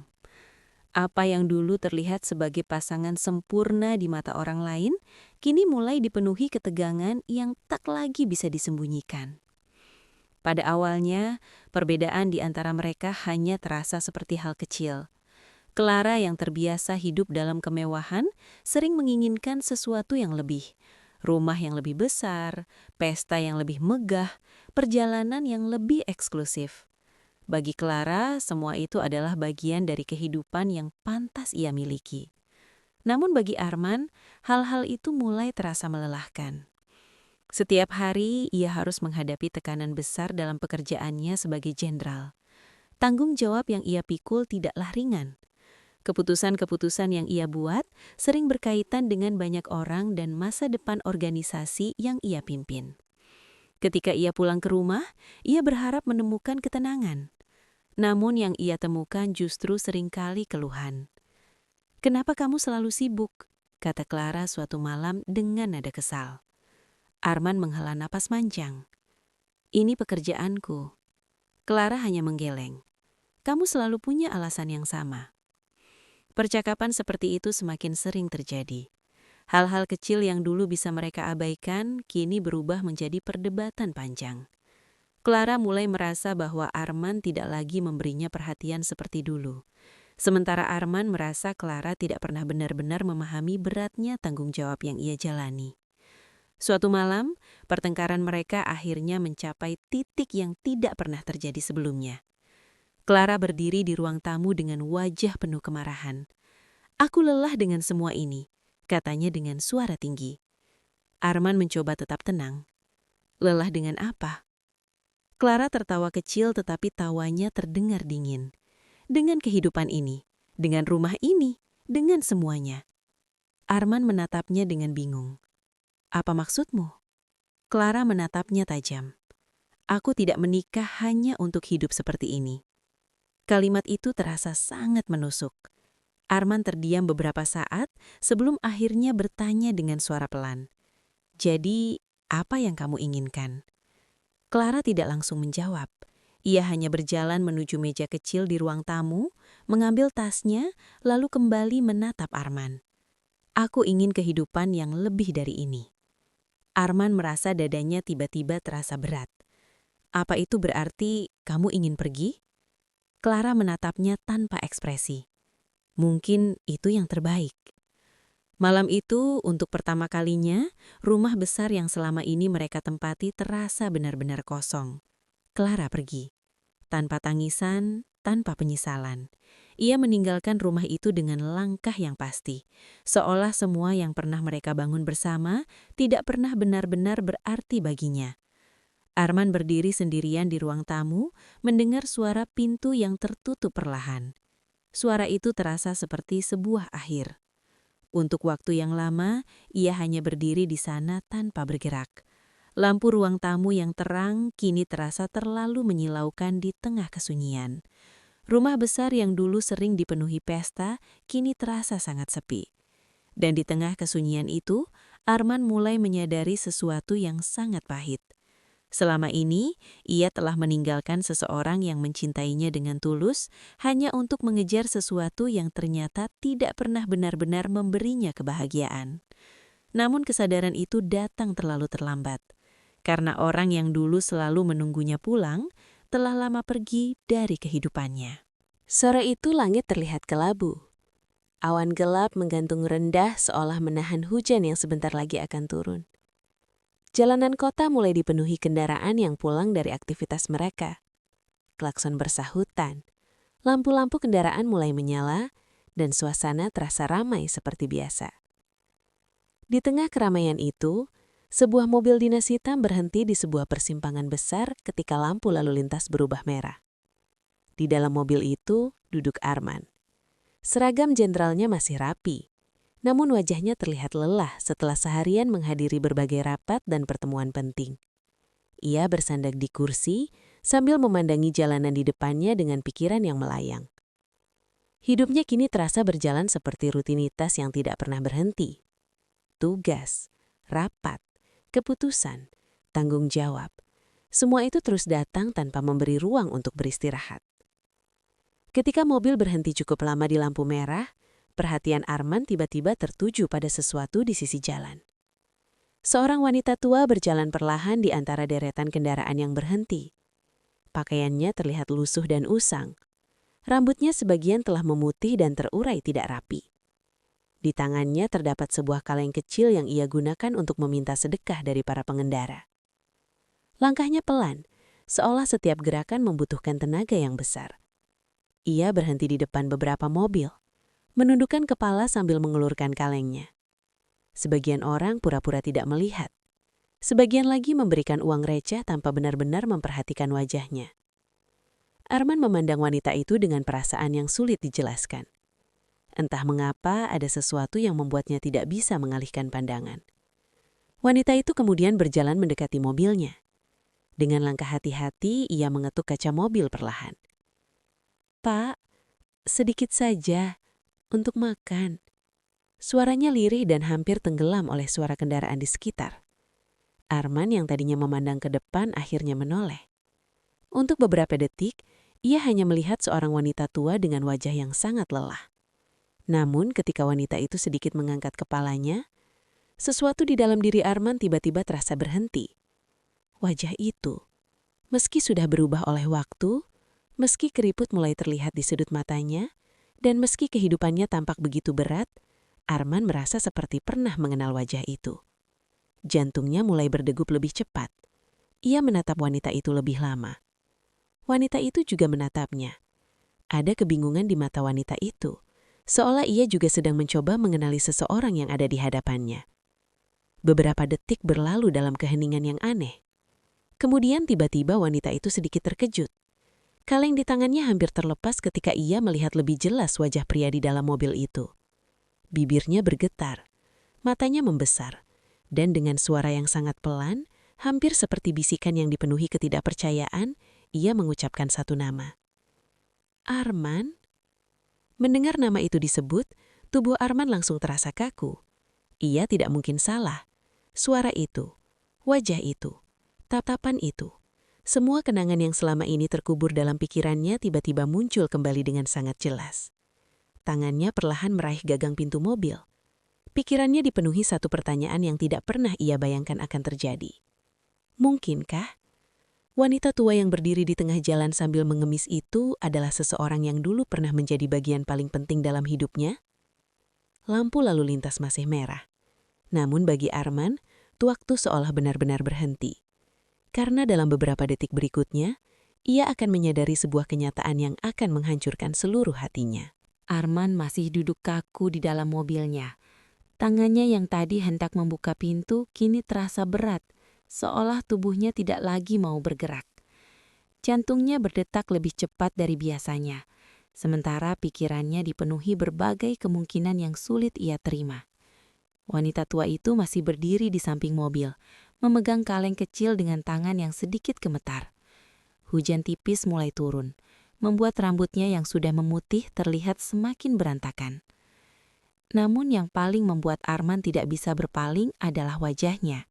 Apa yang dulu terlihat sebagai pasangan sempurna di mata orang lain, kini mulai dipenuhi ketegangan yang tak lagi bisa disembunyikan. Pada awalnya, perbedaan di antara mereka hanya terasa seperti hal kecil. Clara yang terbiasa hidup dalam kemewahan, sering menginginkan sesuatu yang lebih. Rumah yang lebih besar, pesta yang lebih megah, perjalanan yang lebih eksklusif. Bagi Clara, semua itu adalah bagian dari kehidupan yang pantas ia miliki. Namun bagi Arman, hal-hal itu mulai terasa melelahkan. Setiap hari, ia harus menghadapi tekanan besar dalam pekerjaannya sebagai jenderal. Tanggung jawab yang ia pikul tidaklah ringan. Keputusan-keputusan yang ia buat sering berkaitan dengan banyak orang dan masa depan organisasi yang ia pimpin. Ketika ia pulang ke rumah, ia berharap menemukan ketenangan. Namun yang ia temukan justru seringkali keluhan. "Kenapa kamu selalu sibuk?" kata Clara suatu malam dengan nada kesal. Arman menghela napas panjang. "Ini pekerjaanku." Clara hanya menggeleng. "Kamu selalu punya alasan yang sama." Percakapan seperti itu semakin sering terjadi. Hal-hal kecil yang dulu bisa mereka abaikan, kini berubah menjadi perdebatan panjang. Clara mulai merasa bahwa Arman tidak lagi memberinya perhatian seperti dulu. Sementara Arman merasa Clara tidak pernah benar-benar memahami beratnya tanggung jawab yang ia jalani. Suatu malam, pertengkaran mereka akhirnya mencapai titik yang tidak pernah terjadi sebelumnya. Clara berdiri di ruang tamu dengan wajah penuh kemarahan. "Aku lelah dengan semua ini," katanya dengan suara tinggi. Arman mencoba tetap tenang. "Lelah dengan apa?" Clara tertawa kecil tetapi tawanya terdengar dingin. "Dengan kehidupan ini, dengan rumah ini, dengan semuanya." Arman menatapnya dengan bingung. "Apa maksudmu?" Clara menatapnya tajam. "Aku tidak menikah hanya untuk hidup seperti ini." Kalimat itu terasa sangat menusuk. Arman terdiam beberapa saat sebelum akhirnya bertanya dengan suara pelan. "Jadi, apa yang kamu inginkan?" Clara tidak langsung menjawab. Ia hanya berjalan menuju meja kecil di ruang tamu, mengambil tasnya, lalu kembali menatap Arman. "Aku ingin kehidupan yang lebih dari ini." Arman merasa dadanya tiba-tiba terasa berat. "Apa itu berarti kamu ingin pergi?" Clara menatapnya tanpa ekspresi. "Mungkin itu yang terbaik." Malam itu, untuk pertama kalinya, rumah besar yang selama ini mereka tempati terasa benar-benar kosong. Clara pergi. Tanpa tangisan, tanpa penyesalan. Ia meninggalkan rumah itu dengan langkah yang pasti. Seolah semua yang pernah mereka bangun bersama tidak pernah benar-benar berarti baginya. Arman berdiri sendirian di ruang tamu, mendengar suara pintu yang tertutup perlahan. Suara itu terasa seperti sebuah akhir. Untuk waktu yang lama, ia hanya berdiri di sana tanpa bergerak. Lampu ruang tamu yang terang kini terasa terlalu menyilaukan di tengah kesunyian. Rumah besar yang dulu sering dipenuhi pesta, kini terasa sangat sepi. Dan di tengah kesunyian itu, Arman mulai menyadari sesuatu yang sangat pahit. Selama ini, ia telah meninggalkan seseorang yang mencintainya dengan tulus hanya untuk mengejar sesuatu yang ternyata tidak pernah benar-benar memberinya kebahagiaan. Namun kesadaran itu datang terlalu terlambat, karena orang yang dulu selalu menunggunya pulang telah lama pergi dari kehidupannya. Sore itu langit terlihat kelabu. Awan gelap menggantung rendah seolah menahan hujan yang sebentar lagi akan turun. Jalanan kota mulai dipenuhi kendaraan yang pulang dari aktivitas mereka. Klakson bersahutan, lampu-lampu kendaraan mulai menyala, dan suasana terasa ramai seperti biasa. Di tengah keramaian itu, sebuah mobil dinas hitam berhenti di sebuah persimpangan besar ketika lampu lalu lintas berubah merah. Di dalam mobil itu duduk Arman. Seragam jenderalnya masih rapi. Namun wajahnya terlihat lelah setelah seharian menghadiri berbagai rapat dan pertemuan penting. Ia bersandar di kursi sambil memandangi jalanan di depannya dengan pikiran yang melayang. Hidupnya kini terasa berjalan seperti rutinitas yang tidak pernah berhenti. Tugas, rapat, keputusan, tanggung jawab. Semua itu terus datang tanpa memberi ruang untuk beristirahat. Ketika mobil berhenti cukup lama di lampu merah, perhatian Arman tiba-tiba tertuju pada sesuatu di sisi jalan. Seorang wanita tua berjalan perlahan di antara deretan kendaraan yang berhenti. Pakaiannya terlihat lusuh dan usang. Rambutnya sebagian telah memutih dan terurai tidak rapi. Di tangannya terdapat sebuah kaleng kecil yang ia gunakan untuk meminta sedekah dari para pengendara. Langkahnya pelan, seolah setiap gerakan membutuhkan tenaga yang besar. Ia berhenti di depan beberapa mobil, menundukkan kepala sambil mengelurkan kalengnya. Sebagian orang pura-pura tidak melihat. Sebagian lagi memberikan uang receh tanpa benar-benar memperhatikan wajahnya. Arman memandang wanita itu dengan perasaan yang sulit dijelaskan. Entah mengapa ada sesuatu yang membuatnya tidak bisa mengalihkan pandangan. Wanita itu kemudian berjalan mendekati mobilnya. Dengan langkah hati-hati, ia mengetuk kaca mobil perlahan. "Pak, sedikit saja. Untuk makan." Suaranya lirih dan hampir tenggelam oleh suara kendaraan di sekitar. Arman yang tadinya memandang ke depan akhirnya menoleh. Untuk beberapa detik, ia hanya melihat seorang wanita tua dengan wajah yang sangat lelah. Namun ketika wanita itu sedikit mengangkat kepalanya, sesuatu di dalam diri Arman tiba-tiba terasa berhenti. Wajah itu, meski sudah berubah oleh waktu, meski keriput mulai terlihat di sudut matanya, Dan meski kehidupannya tampak begitu berat, Arman merasa seperti pernah mengenal wajah itu. Jantungnya mulai berdegup lebih cepat. Ia menatap wanita itu lebih lama. Wanita itu juga menatapnya. Ada kebingungan di mata wanita itu, seolah ia juga sedang mencoba mengenali seseorang yang ada di hadapannya. Beberapa detik berlalu dalam keheningan yang aneh. Kemudian tiba-tiba wanita itu sedikit terkejut. Kaleng di tangannya hampir terlepas ketika ia melihat lebih jelas wajah pria di dalam mobil itu. Bibirnya bergetar, matanya membesar, dan dengan suara yang sangat pelan, hampir seperti bisikan yang dipenuhi ketidakpercayaan, ia mengucapkan satu nama. Arman? Mendengar nama itu disebut, tubuh Arman langsung terasa kaku. Ia tidak mungkin salah. Suara itu, wajah itu, tatapan itu. Semua kenangan yang selama ini terkubur dalam pikirannya tiba-tiba muncul kembali dengan sangat jelas. Tangannya perlahan meraih gagang pintu mobil. Pikirannya dipenuhi satu pertanyaan yang tidak pernah ia bayangkan akan terjadi. Mungkinkah wanita tua yang berdiri di tengah jalan sambil mengemis itu adalah seseorang yang dulu pernah menjadi bagian paling penting dalam hidupnya? Lampu lalu lintas masih merah. Namun bagi Arman, waktu seolah benar-benar berhenti. Karena dalam beberapa detik berikutnya, ia akan menyadari sebuah kenyataan yang akan menghancurkan seluruh hatinya. Arman masih duduk kaku di dalam mobilnya. Tangannya yang tadi hendak membuka pintu kini terasa berat, seolah tubuhnya tidak lagi mau bergerak. Jantungnya berdetak lebih cepat dari biasanya, sementara pikirannya dipenuhi berbagai kemungkinan yang sulit ia terima. Wanita tua itu masih berdiri di samping mobil, memegang kaleng kecil dengan tangan yang sedikit gemetar. Hujan tipis mulai turun, membuat rambutnya yang sudah memutih terlihat semakin berantakan. Namun yang paling membuat Arman tidak bisa berpaling adalah wajahnya.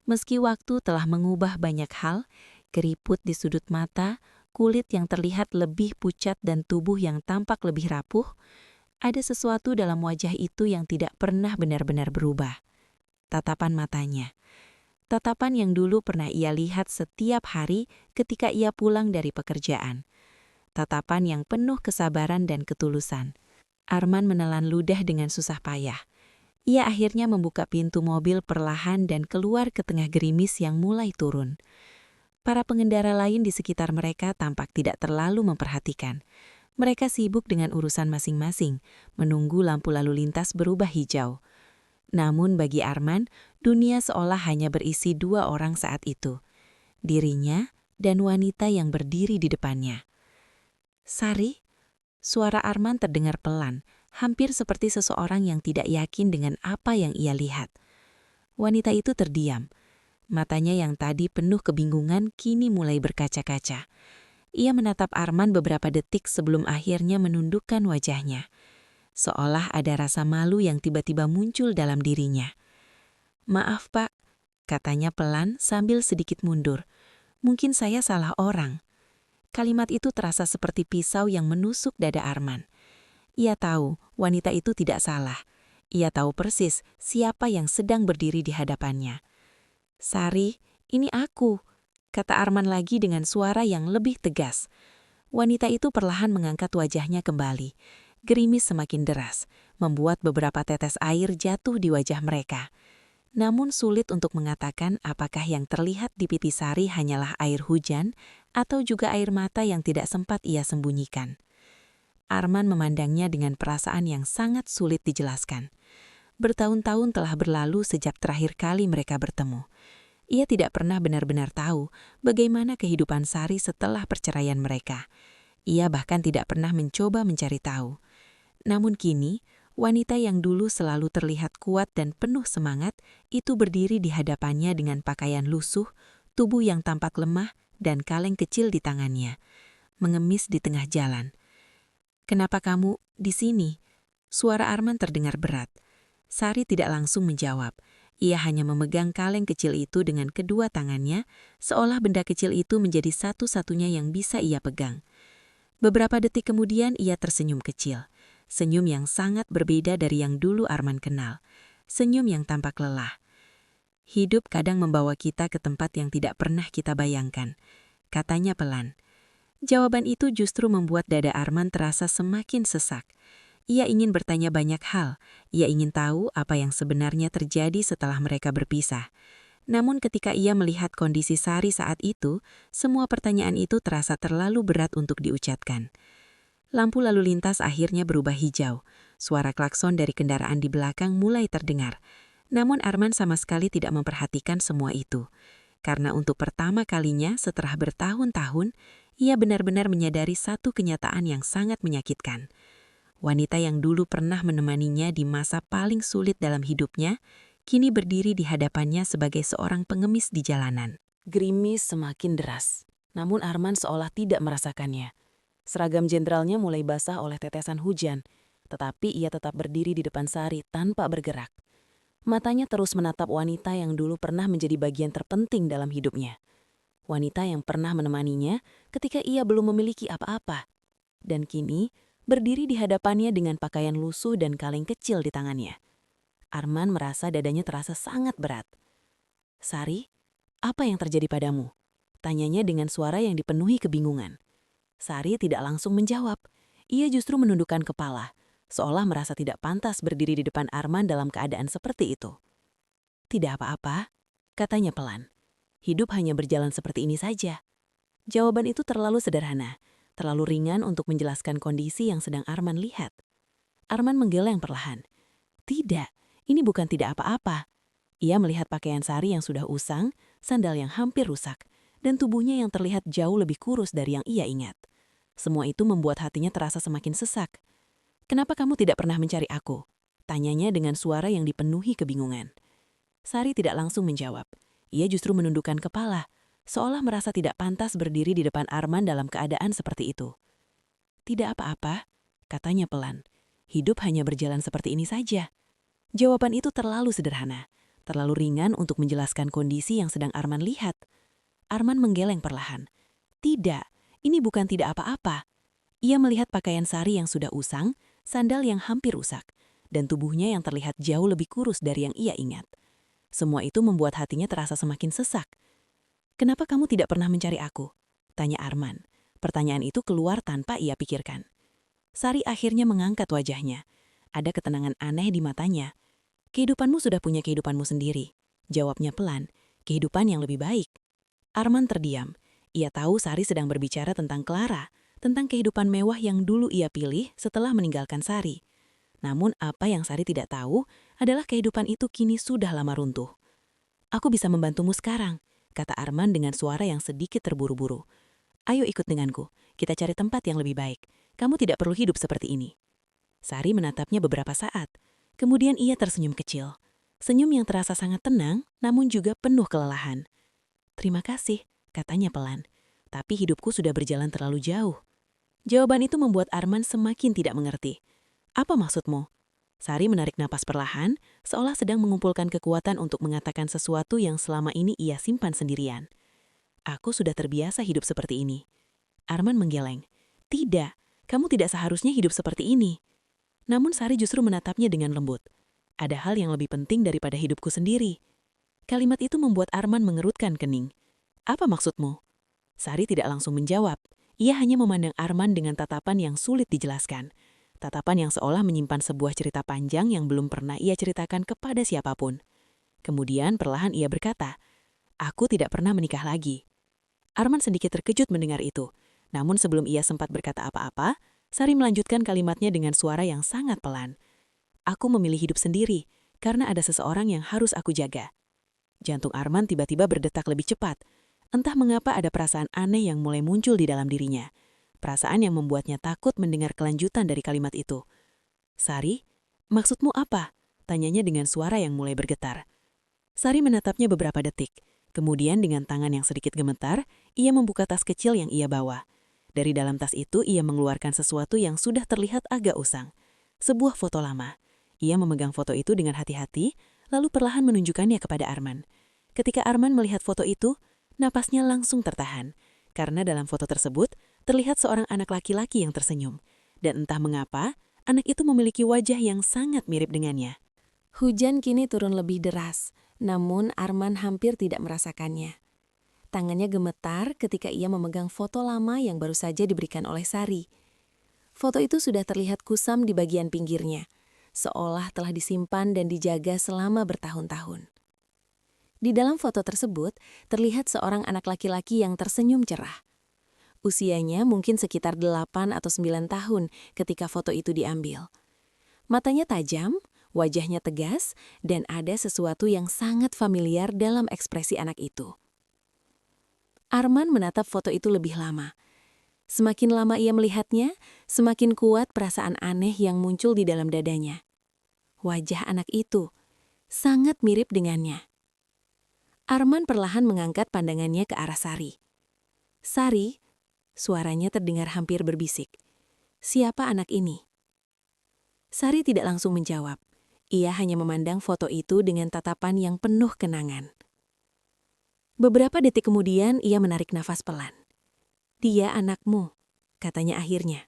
Meski waktu telah mengubah banyak hal, keriput di sudut mata, kulit yang terlihat lebih pucat dan tubuh yang tampak lebih rapuh, ada sesuatu dalam wajah itu yang tidak pernah benar-benar berubah. Tatapan matanya. Tatapan yang dulu pernah ia lihat setiap hari ketika ia pulang dari pekerjaan. Tatapan yang penuh kesabaran dan ketulusan. Arman menelan ludah dengan susah payah. Ia akhirnya membuka pintu mobil perlahan dan keluar ke tengah gerimis yang mulai turun. Para pengendara lain di sekitar mereka tampak tidak terlalu memperhatikan. Mereka sibuk dengan urusan masing-masing, menunggu lampu lalu lintas berubah hijau. Namun bagi Arman, dunia seolah hanya berisi dua orang saat itu. Dirinya dan wanita yang berdiri di depannya. Sari, suara Arman terdengar pelan, hampir seperti seseorang yang tidak yakin dengan apa yang ia lihat. Wanita itu terdiam. Matanya yang tadi penuh kebingungan kini mulai berkaca-kaca. Ia menatap Arman beberapa detik sebelum akhirnya menundukkan wajahnya. Seolah ada rasa malu yang tiba-tiba muncul dalam dirinya. "Maaf, Pak," katanya pelan sambil sedikit mundur. "Mungkin saya salah orang." Kalimat itu terasa seperti pisau yang menusuk dada Arman. Ia tahu wanita itu tidak salah. Ia tahu persis siapa yang sedang berdiri di hadapannya. "Sari, ini aku," kata Arman lagi dengan suara yang lebih tegas. Wanita itu perlahan mengangkat wajahnya kembali. Gerimis semakin deras, membuat beberapa tetes air jatuh di wajah mereka. Namun sulit untuk mengatakan apakah yang terlihat di pipi Sari hanyalah air hujan atau juga air mata yang tidak sempat ia sembunyikan. Arman memandangnya dengan perasaan yang sangat sulit dijelaskan. Bertahun-tahun telah berlalu sejak terakhir kali mereka bertemu. Ia tidak pernah benar-benar tahu bagaimana kehidupan Sari setelah perceraian mereka. Ia bahkan tidak pernah mencoba mencari tahu. Namun kini, wanita yang dulu selalu terlihat kuat dan penuh semangat itu berdiri di hadapannya dengan pakaian lusuh, tubuh yang tampak lemah, dan kaleng kecil di tangannya, mengemis di tengah jalan. "Kenapa kamu di sini?" Suara Arman terdengar berat. Sari tidak langsung menjawab. Ia hanya memegang kaleng kecil itu dengan kedua tangannya, seolah benda kecil itu menjadi satu-satunya yang bisa ia pegang. Beberapa detik kemudian ia tersenyum kecil. Senyum yang sangat berbeda dari yang dulu Arman kenal. Senyum yang tampak lelah. "Hidup kadang membawa kita ke tempat yang tidak pernah kita bayangkan," katanya pelan. Jawaban itu justru membuat dada Arman terasa semakin sesak. Ia ingin bertanya banyak hal. Ia ingin tahu apa yang sebenarnya terjadi setelah mereka berpisah. Namun ketika ia melihat kondisi Sari saat itu, semua pertanyaan itu terasa terlalu berat untuk diucapkan. Lampu lalu lintas akhirnya berubah hijau. Suara klakson dari kendaraan di belakang mulai terdengar. Namun Arman sama sekali tidak memperhatikan semua itu. Karena untuk pertama kalinya setelah bertahun-tahun, ia benar-benar menyadari satu kenyataan yang sangat menyakitkan. Wanita yang dulu pernah menemaninya di masa paling sulit dalam hidupnya, kini berdiri di hadapannya sebagai seorang pengemis di jalanan. Gerimis semakin deras, namun Arman seolah tidak merasakannya. Seragam jenderalnya mulai basah oleh tetesan hujan, tetapi ia tetap berdiri di depan Sari tanpa bergerak. Matanya terus menatap wanita yang dulu pernah menjadi bagian terpenting dalam hidupnya. Wanita yang pernah menemaninya ketika ia belum memiliki apa-apa. Dan kini, berdiri di hadapannya dengan pakaian lusuh dan kaleng kecil di tangannya. Arman merasa dadanya terasa sangat berat. "Sari, apa yang terjadi padamu?" Tanyanya dengan suara yang dipenuhi kebingungan. Sari tidak langsung menjawab. Ia justru menundukkan kepala, seolah merasa tidak pantas berdiri di depan Arman dalam keadaan seperti itu. "Tidak apa-apa," katanya pelan. "Hidup hanya berjalan seperti ini saja." Jawaban itu terlalu sederhana, terlalu ringan untuk menjelaskan kondisi yang sedang Arman lihat. Arman menggeleng perlahan. Tidak, ini bukan tidak apa-apa. Ia melihat pakaian Sari yang sudah usang, sandal yang hampir rusak, dan tubuhnya yang terlihat jauh lebih kurus dari yang ia ingat. Semua itu membuat hatinya terasa semakin sesak. "Kenapa kamu tidak pernah mencari aku?" tanyanya dengan suara yang dipenuhi kebingungan. Sari tidak langsung menjawab. Ia justru menundukkan kepala, seolah merasa tidak pantas berdiri di depan Arman dalam keadaan seperti itu. "Tidak apa-apa," katanya pelan. "Hidup hanya berjalan seperti ini saja." Jawaban itu terlalu sederhana, terlalu ringan untuk menjelaskan kondisi yang sedang Arman lihat. Arman menggeleng perlahan. Tidak, ini bukan tidak apa-apa. Ia melihat pakaian Sari yang sudah usang, sandal yang hampir rusak, dan tubuhnya yang terlihat jauh lebih kurus dari yang ia ingat. Semua itu membuat hatinya terasa semakin sesak. "Kenapa kamu tidak pernah mencari aku?" tanya Arman. Pertanyaan itu keluar tanpa ia pikirkan. Sari akhirnya mengangkat wajahnya. Ada ketenangan aneh di matanya. "Kehidupanmu sudah punya kehidupanmu sendiri," jawabnya pelan. "Kehidupan yang lebih baik." Arman terdiam. Ia tahu Sari sedang berbicara tentang Clara, tentang kehidupan mewah yang dulu ia pilih setelah meninggalkan Sari. Namun apa yang Sari tidak tahu adalah kehidupan itu kini sudah lama runtuh. "Aku bisa membantumu sekarang," kata Arman dengan suara yang sedikit terburu-buru. "Ayo ikut denganku, kita cari tempat yang lebih baik. Kamu tidak perlu hidup seperti ini." Sari menatapnya beberapa saat. Kemudian ia tersenyum kecil. Senyum yang terasa sangat tenang, namun juga penuh kelelahan. "Terima kasih," katanya pelan. "Tapi hidupku sudah berjalan terlalu jauh." Jawaban itu membuat Arman semakin tidak mengerti. "Apa maksudmu?" Sari menarik napas perlahan, seolah sedang mengumpulkan kekuatan untuk mengatakan sesuatu yang selama ini ia simpan sendirian. "Aku sudah terbiasa hidup seperti ini." Arman menggeleng. "Tidak, kamu tidak seharusnya hidup seperti ini." Namun Sari justru menatapnya dengan lembut. "Ada hal yang lebih penting daripada hidupku sendiri." Kalimat itu membuat Arman mengerutkan kening. "Apa maksudmu?" Sari tidak langsung menjawab. Ia hanya memandang Arman dengan tatapan yang sulit dijelaskan. Tatapan yang seolah menyimpan sebuah cerita panjang yang belum pernah ia ceritakan kepada siapapun. Kemudian perlahan ia berkata, "Aku tidak pernah menikah lagi." Arman sedikit terkejut mendengar itu. Namun sebelum ia sempat berkata apa-apa, Sari melanjutkan kalimatnya dengan suara yang sangat pelan. "Aku memilih hidup sendiri, karena ada seseorang yang harus aku jaga." Jantung Arman tiba-tiba berdetak lebih cepat. Entah mengapa ada perasaan aneh yang mulai muncul di dalam dirinya. Perasaan yang membuatnya takut mendengar kelanjutan dari kalimat itu. "Sari, maksudmu apa?" tanyanya dengan suara yang mulai bergetar. Sari menatapnya beberapa detik. Kemudian dengan tangan yang sedikit gemetar, ia membuka tas kecil yang ia bawa. Dari dalam tas itu ia mengeluarkan sesuatu yang sudah terlihat agak usang. Sebuah foto lama. Ia memegang foto itu dengan hati-hati, lalu perlahan menunjukkannya kepada Arman. Ketika Arman melihat foto itu, napasnya langsung tertahan. Karena dalam foto tersebut, terlihat seorang anak laki-laki yang tersenyum. Dan entah mengapa, anak itu memiliki wajah yang sangat mirip dengannya. Hujan kini turun lebih deras, namun Arman hampir tidak merasakannya. Tangannya gemetar ketika ia memegang foto lama yang baru saja diberikan oleh Sari. Foto itu sudah terlihat kusam di bagian pinggirnya, seolah telah disimpan dan dijaga selama bertahun-tahun. Di dalam foto tersebut, terlihat seorang anak laki-laki yang tersenyum cerah. Usianya mungkin sekitar 8 atau 9 tahun ketika foto itu diambil. Matanya tajam, wajahnya tegas, dan ada sesuatu yang sangat familiar dalam ekspresi anak itu. Arman menatap foto itu lebih lama. Semakin lama ia melihatnya, semakin kuat perasaan aneh yang muncul di dalam dadanya. Wajah anak itu sangat mirip dengannya. Arman perlahan mengangkat pandangannya ke arah Sari. "Sari," suaranya terdengar hampir berbisik. "Siapa anak ini?" Sari tidak langsung menjawab. Ia hanya memandang foto itu dengan tatapan yang penuh kenangan. Beberapa detik kemudian ia menarik nafas pelan. "Dia anakmu," katanya akhirnya.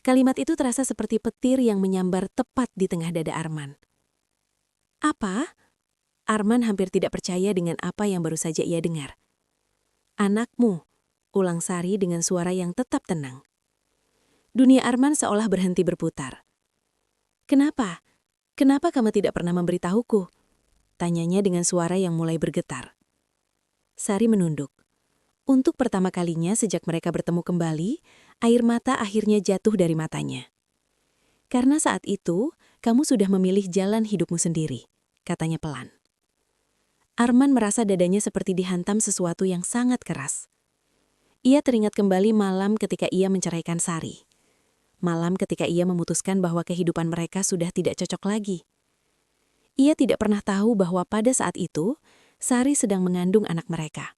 Kalimat itu terasa seperti petir yang menyambar tepat di tengah dada Arman. "Apa?" Arman hampir tidak percaya dengan apa yang baru saja ia dengar. "Anakmu," ulang Sari dengan suara yang tetap tenang. Dunia Arman seolah berhenti berputar. "Kenapa? Kenapa kamu tidak pernah memberitahuku?" tanyanya dengan suara yang mulai bergetar. Sari menunduk. Untuk pertama kalinya sejak mereka bertemu kembali, air mata akhirnya jatuh dari matanya. "Karena saat itu, kamu sudah memilih jalan hidupmu sendiri," katanya pelan. Arman merasa dadanya seperti dihantam sesuatu yang sangat keras. Ia teringat kembali malam ketika ia menceraikan Sari. Malam ketika ia memutuskan bahwa kehidupan mereka sudah tidak cocok lagi. Ia tidak pernah tahu bahwa pada saat itu, Sari sedang mengandung anak mereka.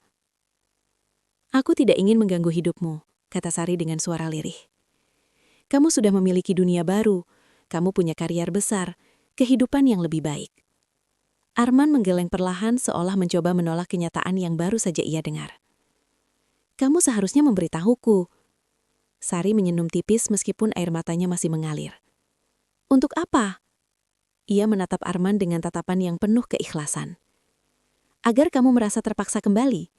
"Aku tidak ingin mengganggu hidupmu," kata Sari dengan suara lirih. "Kamu sudah memiliki dunia baru, kamu punya karier besar, kehidupan yang lebih baik." Arman menggeleng perlahan seolah mencoba menolak kenyataan yang baru saja ia dengar. "Kamu seharusnya memberitahuku." Sari menyenum tipis meskipun air matanya masih mengalir. "Untuk apa?" Ia menatap Arman dengan tatapan yang penuh keikhlasan. "Agar kamu merasa terpaksa kembali."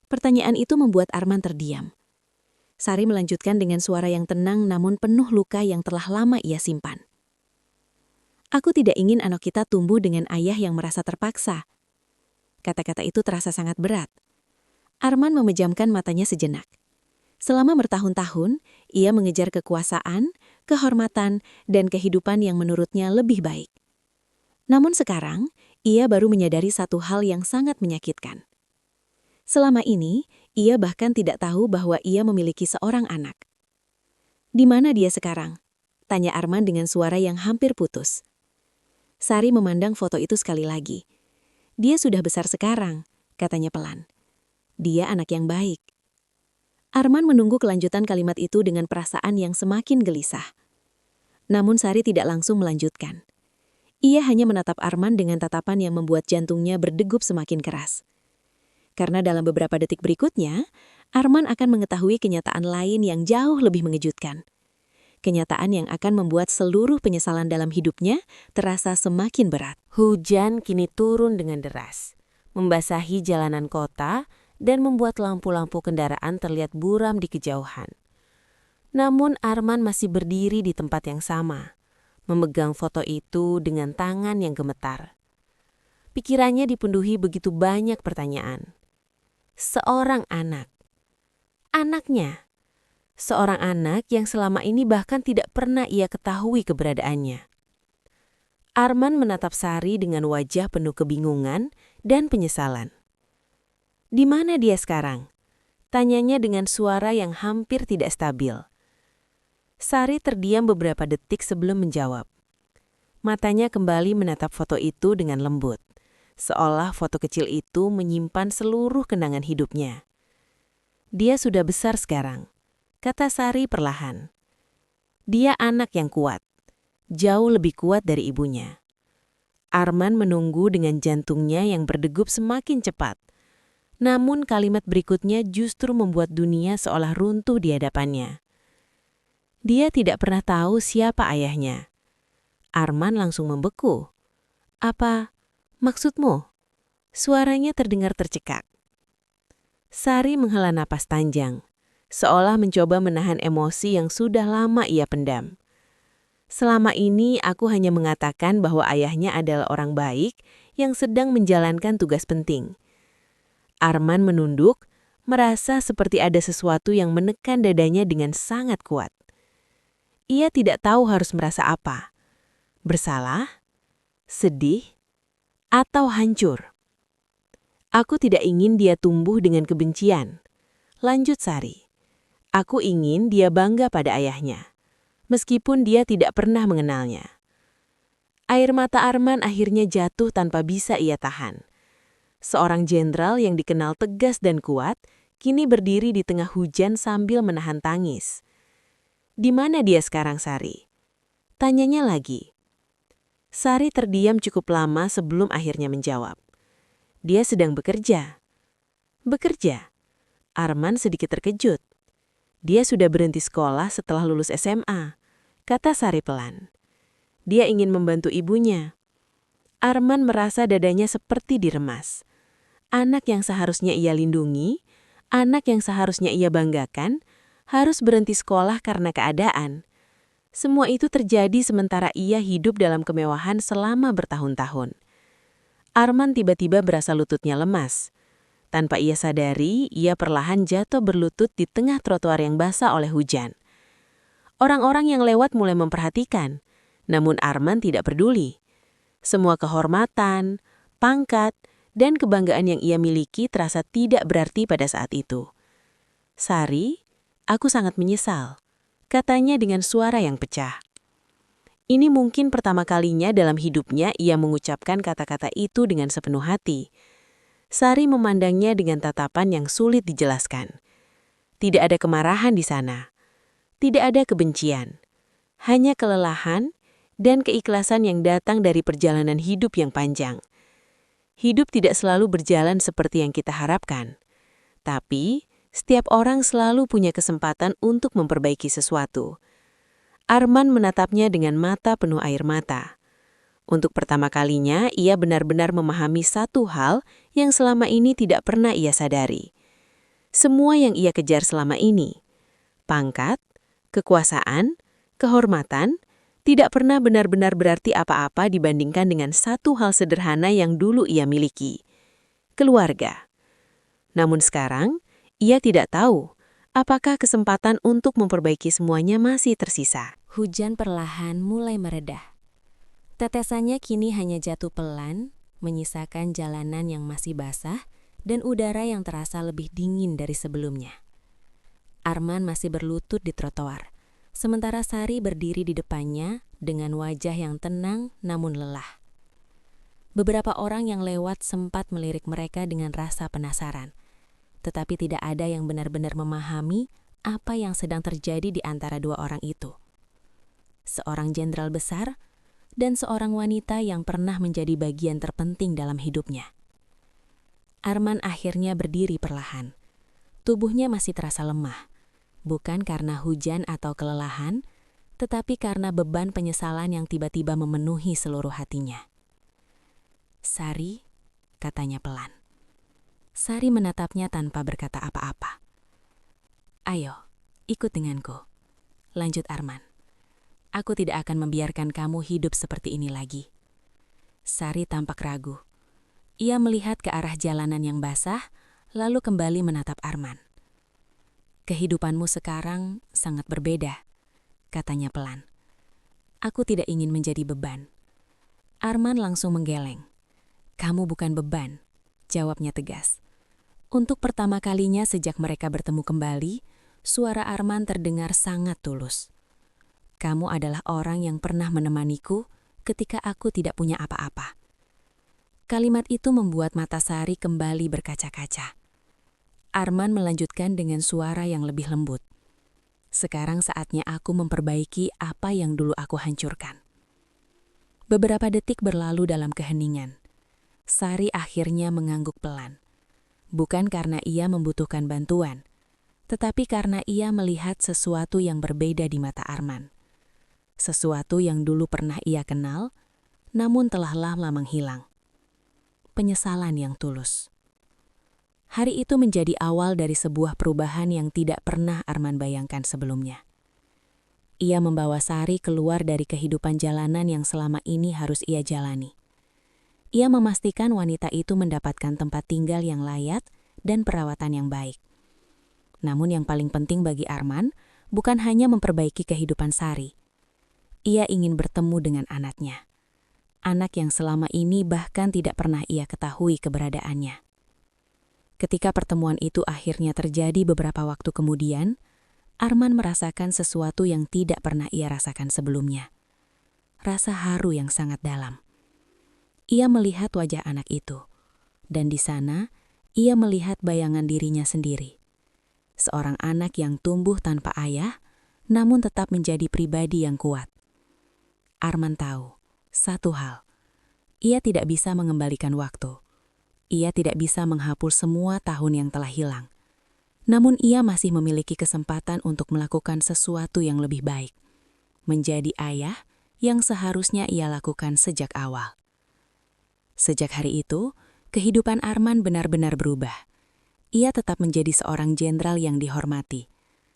Pertanyaan itu membuat Arman terdiam. Sari melanjutkan dengan suara yang tenang namun penuh luka yang telah lama ia simpan. "Aku tidak ingin anak kita tumbuh dengan ayah yang merasa terpaksa." Kata-kata itu terasa sangat berat. Arman memejamkan matanya sejenak. Selama bertahun-tahun, ia mengejar kekuasaan, kehormatan, dan kehidupan yang menurutnya lebih baik. Namun sekarang, ia baru menyadari satu hal yang sangat menyakitkan. Selama ini, ia bahkan tidak tahu bahwa ia memiliki seorang anak. "Di mana dia sekarang?" tanya Arman dengan suara yang hampir putus. Sari memandang foto itu sekali lagi. "Dia sudah besar sekarang," katanya pelan. "Dia anak yang baik." Arman menunggu kelanjutan kalimat itu dengan perasaan yang semakin gelisah. Namun Sari tidak langsung melanjutkan. Ia hanya menatap Arman dengan tatapan yang membuat jantungnya berdegup semakin keras. Karena dalam beberapa detik berikutnya, Arman akan mengetahui kenyataan lain yang jauh lebih mengejutkan. Kenyataan yang akan membuat seluruh penyesalan dalam hidupnya terasa semakin berat. Hujan kini turun dengan deras, membasahi jalanan kota dan membuat lampu-lampu kendaraan terlihat buram di kejauhan. Namun Arman masih berdiri di tempat yang sama, memegang foto itu dengan tangan yang gemetar. Pikirannya dipenuhi begitu banyak pertanyaan. Seorang anak. Anaknya. Seorang anak yang selama ini bahkan tidak pernah ia ketahui keberadaannya. Arman menatap Sari dengan wajah penuh kebingungan dan penyesalan. "Di mana dia sekarang?" tanyanya dengan suara yang hampir tidak stabil. Sari terdiam beberapa detik sebelum menjawab. Matanya kembali menatap foto itu dengan lembut, seolah foto kecil itu menyimpan seluruh kenangan hidupnya. "Dia sudah besar sekarang," kata Sari perlahan. "Dia anak yang kuat, jauh lebih kuat dari ibunya." Arman menunggu dengan jantungnya yang berdegup semakin cepat. Namun kalimat berikutnya justru membuat dunia seolah runtuh di hadapannya. Dia tidak pernah tahu siapa ayahnya. Arman langsung membeku. "Apa maksudmu?" Suaranya terdengar tercekak. Sari menghela napas panjang, seolah mencoba menahan emosi yang sudah lama ia pendam. Selama ini aku hanya mengatakan bahwa ayahnya adalah orang baik yang sedang menjalankan tugas penting. Arman menunduk, merasa seperti ada sesuatu yang menekan dadanya dengan sangat kuat. Ia tidak tahu harus merasa apa. Bersalah, sedih, atau hancur. Aku tidak ingin dia tumbuh dengan kebencian. Lanjut Sari. Aku ingin dia bangga pada ayahnya, meskipun dia tidak pernah mengenalnya. Air mata Arman akhirnya jatuh tanpa bisa ia tahan. Seorang jenderal yang dikenal tegas dan kuat, kini berdiri di tengah hujan sambil menahan tangis. Di mana dia sekarang, Sari? Tanyanya lagi. Sari terdiam cukup lama sebelum akhirnya menjawab. Dia sedang bekerja. Bekerja? Arman sedikit terkejut. Dia sudah berhenti sekolah setelah lulus SMA, kata Sari pelan. Dia ingin membantu ibunya. Arman merasa dadanya seperti diremas. Anak yang seharusnya ia lindungi, anak yang seharusnya ia banggakan, harus berhenti sekolah karena keadaan. Semua itu terjadi sementara ia hidup dalam kemewahan selama bertahun-tahun. Arman tiba-tiba berasa lututnya lemas. Tanpa ia sadari, ia perlahan jatuh berlutut di tengah trotoar yang basah oleh hujan. Orang-orang yang lewat mulai memperhatikan, namun Arman tidak peduli. Semua kehormatan, pangkat, dan kebanggaan yang ia miliki terasa tidak berarti pada saat itu. Sari, aku sangat menyesal, katanya dengan suara yang pecah. Ini mungkin pertama kalinya dalam hidupnya ia mengucapkan kata-kata itu dengan sepenuh hati. Sari memandangnya dengan tatapan yang sulit dijelaskan. Tidak ada kemarahan di sana. Tidak ada kebencian. Hanya kelelahan dan keikhlasan yang datang dari perjalanan hidup yang panjang. Hidup tidak selalu berjalan seperti yang kita harapkan. Tapi, setiap orang selalu punya kesempatan untuk memperbaiki sesuatu. Arman menatapnya dengan mata penuh air mata. Untuk pertama kalinya, ia benar-benar memahami satu hal yang selama ini tidak pernah ia sadari. Semua yang ia kejar selama ini, pangkat, kekuasaan, kehormatan, tidak pernah benar-benar berarti apa-apa dibandingkan dengan satu hal sederhana yang dulu ia miliki, keluarga. Namun sekarang, ia tidak tahu apakah kesempatan untuk memperbaiki semuanya masih tersisa. Hujan perlahan mulai meredah. Tetesannya kini hanya jatuh pelan, menyisakan jalanan yang masih basah dan udara yang terasa lebih dingin dari sebelumnya. Arman masih berlutut di trotoar, sementara Sari berdiri di depannya dengan wajah yang tenang namun lelah. Beberapa orang yang lewat sempat melirik mereka dengan rasa penasaran, tetapi tidak ada yang benar-benar memahami apa yang sedang terjadi di antara dua orang itu. Seorang jenderal besar dan seorang wanita yang pernah menjadi bagian terpenting dalam hidupnya. Arman akhirnya berdiri perlahan. Tubuhnya masih terasa lemah, bukan karena hujan atau kelelahan, tetapi karena beban penyesalan yang tiba-tiba memenuhi seluruh hatinya. Sari, katanya pelan. Sari menatapnya tanpa berkata apa-apa. Ayo, ikut denganku, lanjut Arman. Aku tidak akan membiarkan kamu hidup seperti ini lagi. Sari tampak ragu. Ia melihat ke arah jalanan yang basah, lalu kembali menatap Arman. Kehidupanmu sekarang sangat berbeda, katanya pelan. Aku tidak ingin menjadi beban. Arman langsung menggeleng. Kamu bukan beban, jawabnya tegas. Untuk pertama kalinya sejak mereka bertemu kembali, suara Arman terdengar sangat tulus. Kamu adalah orang yang pernah menemaniku ketika aku tidak punya apa-apa. Kalimat itu membuat mata Sari kembali berkaca-kaca. Arman melanjutkan dengan suara yang lebih lembut. Sekarang saatnya aku memperbaiki apa yang dulu aku hancurkan. Beberapa detik berlalu dalam keheningan. Sari akhirnya mengangguk pelan. Bukan karena ia membutuhkan bantuan, tetapi karena ia melihat sesuatu yang berbeda di mata Arman. Sesuatu yang dulu pernah ia kenal, namun telah lama menghilang. Penyesalan yang tulus. Hari itu menjadi awal dari sebuah perubahan yang tidak pernah Arman bayangkan sebelumnya. Ia membawa Sari keluar dari kehidupan jalanan yang selama ini harus ia jalani. Ia memastikan wanita itu mendapatkan tempat tinggal yang layak dan perawatan yang baik. Namun yang paling penting bagi Arman bukan hanya memperbaiki kehidupan Sari. Ia ingin bertemu dengan anaknya. Anak yang selama ini bahkan tidak pernah ia ketahui keberadaannya. Ketika pertemuan itu akhirnya terjadi beberapa waktu kemudian, Arman merasakan sesuatu yang tidak pernah ia rasakan sebelumnya. Rasa haru yang sangat dalam. Ia melihat wajah anak itu, dan di sana ia melihat bayangan dirinya sendiri. Seorang anak yang tumbuh tanpa ayah, namun tetap menjadi pribadi yang kuat. Arman tahu satu hal, ia tidak bisa mengembalikan waktu. Ia tidak bisa menghapus semua tahun yang telah hilang. Namun ia masih memiliki kesempatan untuk melakukan sesuatu yang lebih baik. Menjadi ayah yang seharusnya ia lakukan sejak awal. Sejak hari itu, kehidupan Arman benar-benar berubah. Ia tetap menjadi seorang jenderal yang dihormati.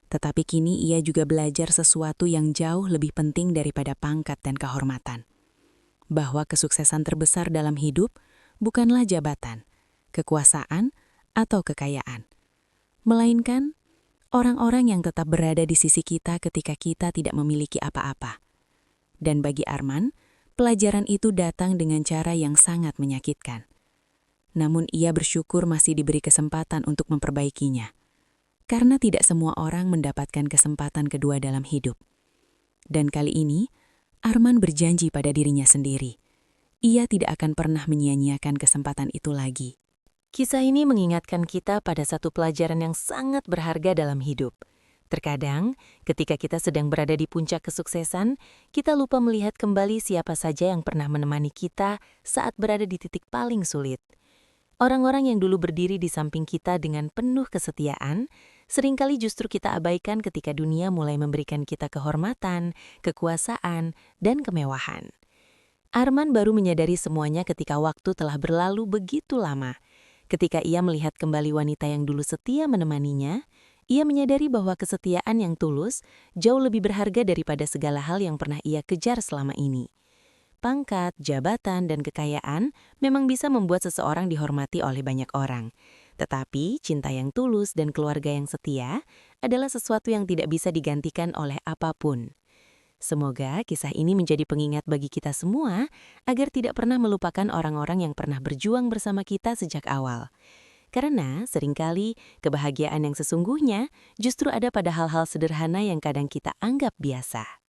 Tetapi kini ia juga belajar sesuatu yang jauh lebih penting daripada pangkat dan kehormatan. Bahwa kesuksesan terbesar dalam hidup bukanlah jabatan, kekuasaan, atau kekayaan. Melainkan orang-orang yang tetap berada di sisi kita ketika kita tidak memiliki apa-apa. Dan bagi Arman, pelajaran itu datang dengan cara yang sangat menyakitkan. Namun ia bersyukur masih diberi kesempatan untuk memperbaikinya. Karena tidak semua orang mendapatkan kesempatan kedua dalam hidup. Dan kali ini, Arman berjanji pada dirinya sendiri. Ia tidak akan pernah menyia-nyiakan kesempatan itu lagi. Kisah ini mengingatkan kita pada satu pelajaran yang sangat berharga dalam hidup. Terkadang, ketika kita sedang berada di puncak kesuksesan, kita lupa melihat kembali siapa saja yang pernah menemani kita saat berada di titik paling sulit. Orang-orang yang dulu berdiri di samping kita dengan penuh kesetiaan, seringkali justru kita abaikan ketika dunia mulai memberikan kita kehormatan, kekuasaan, dan kemewahan. Arman baru menyadari semuanya ketika waktu telah berlalu begitu lama. Ketika ia melihat kembali wanita yang dulu setia menemaninya, ia menyadari bahwa kesetiaan yang tulus jauh lebih berharga daripada segala hal yang pernah ia kejar selama ini. Pangkat, jabatan, dan kekayaan memang bisa membuat seseorang dihormati oleh banyak orang. Tetapi cinta yang tulus dan keluarga yang setia adalah sesuatu yang tidak bisa digantikan oleh apapun. Semoga kisah ini menjadi pengingat bagi kita semua agar tidak pernah melupakan orang-orang yang pernah berjuang bersama kita sejak awal. Karena seringkali kebahagiaan yang sesungguhnya justru ada pada hal-hal sederhana yang kadang kita anggap biasa.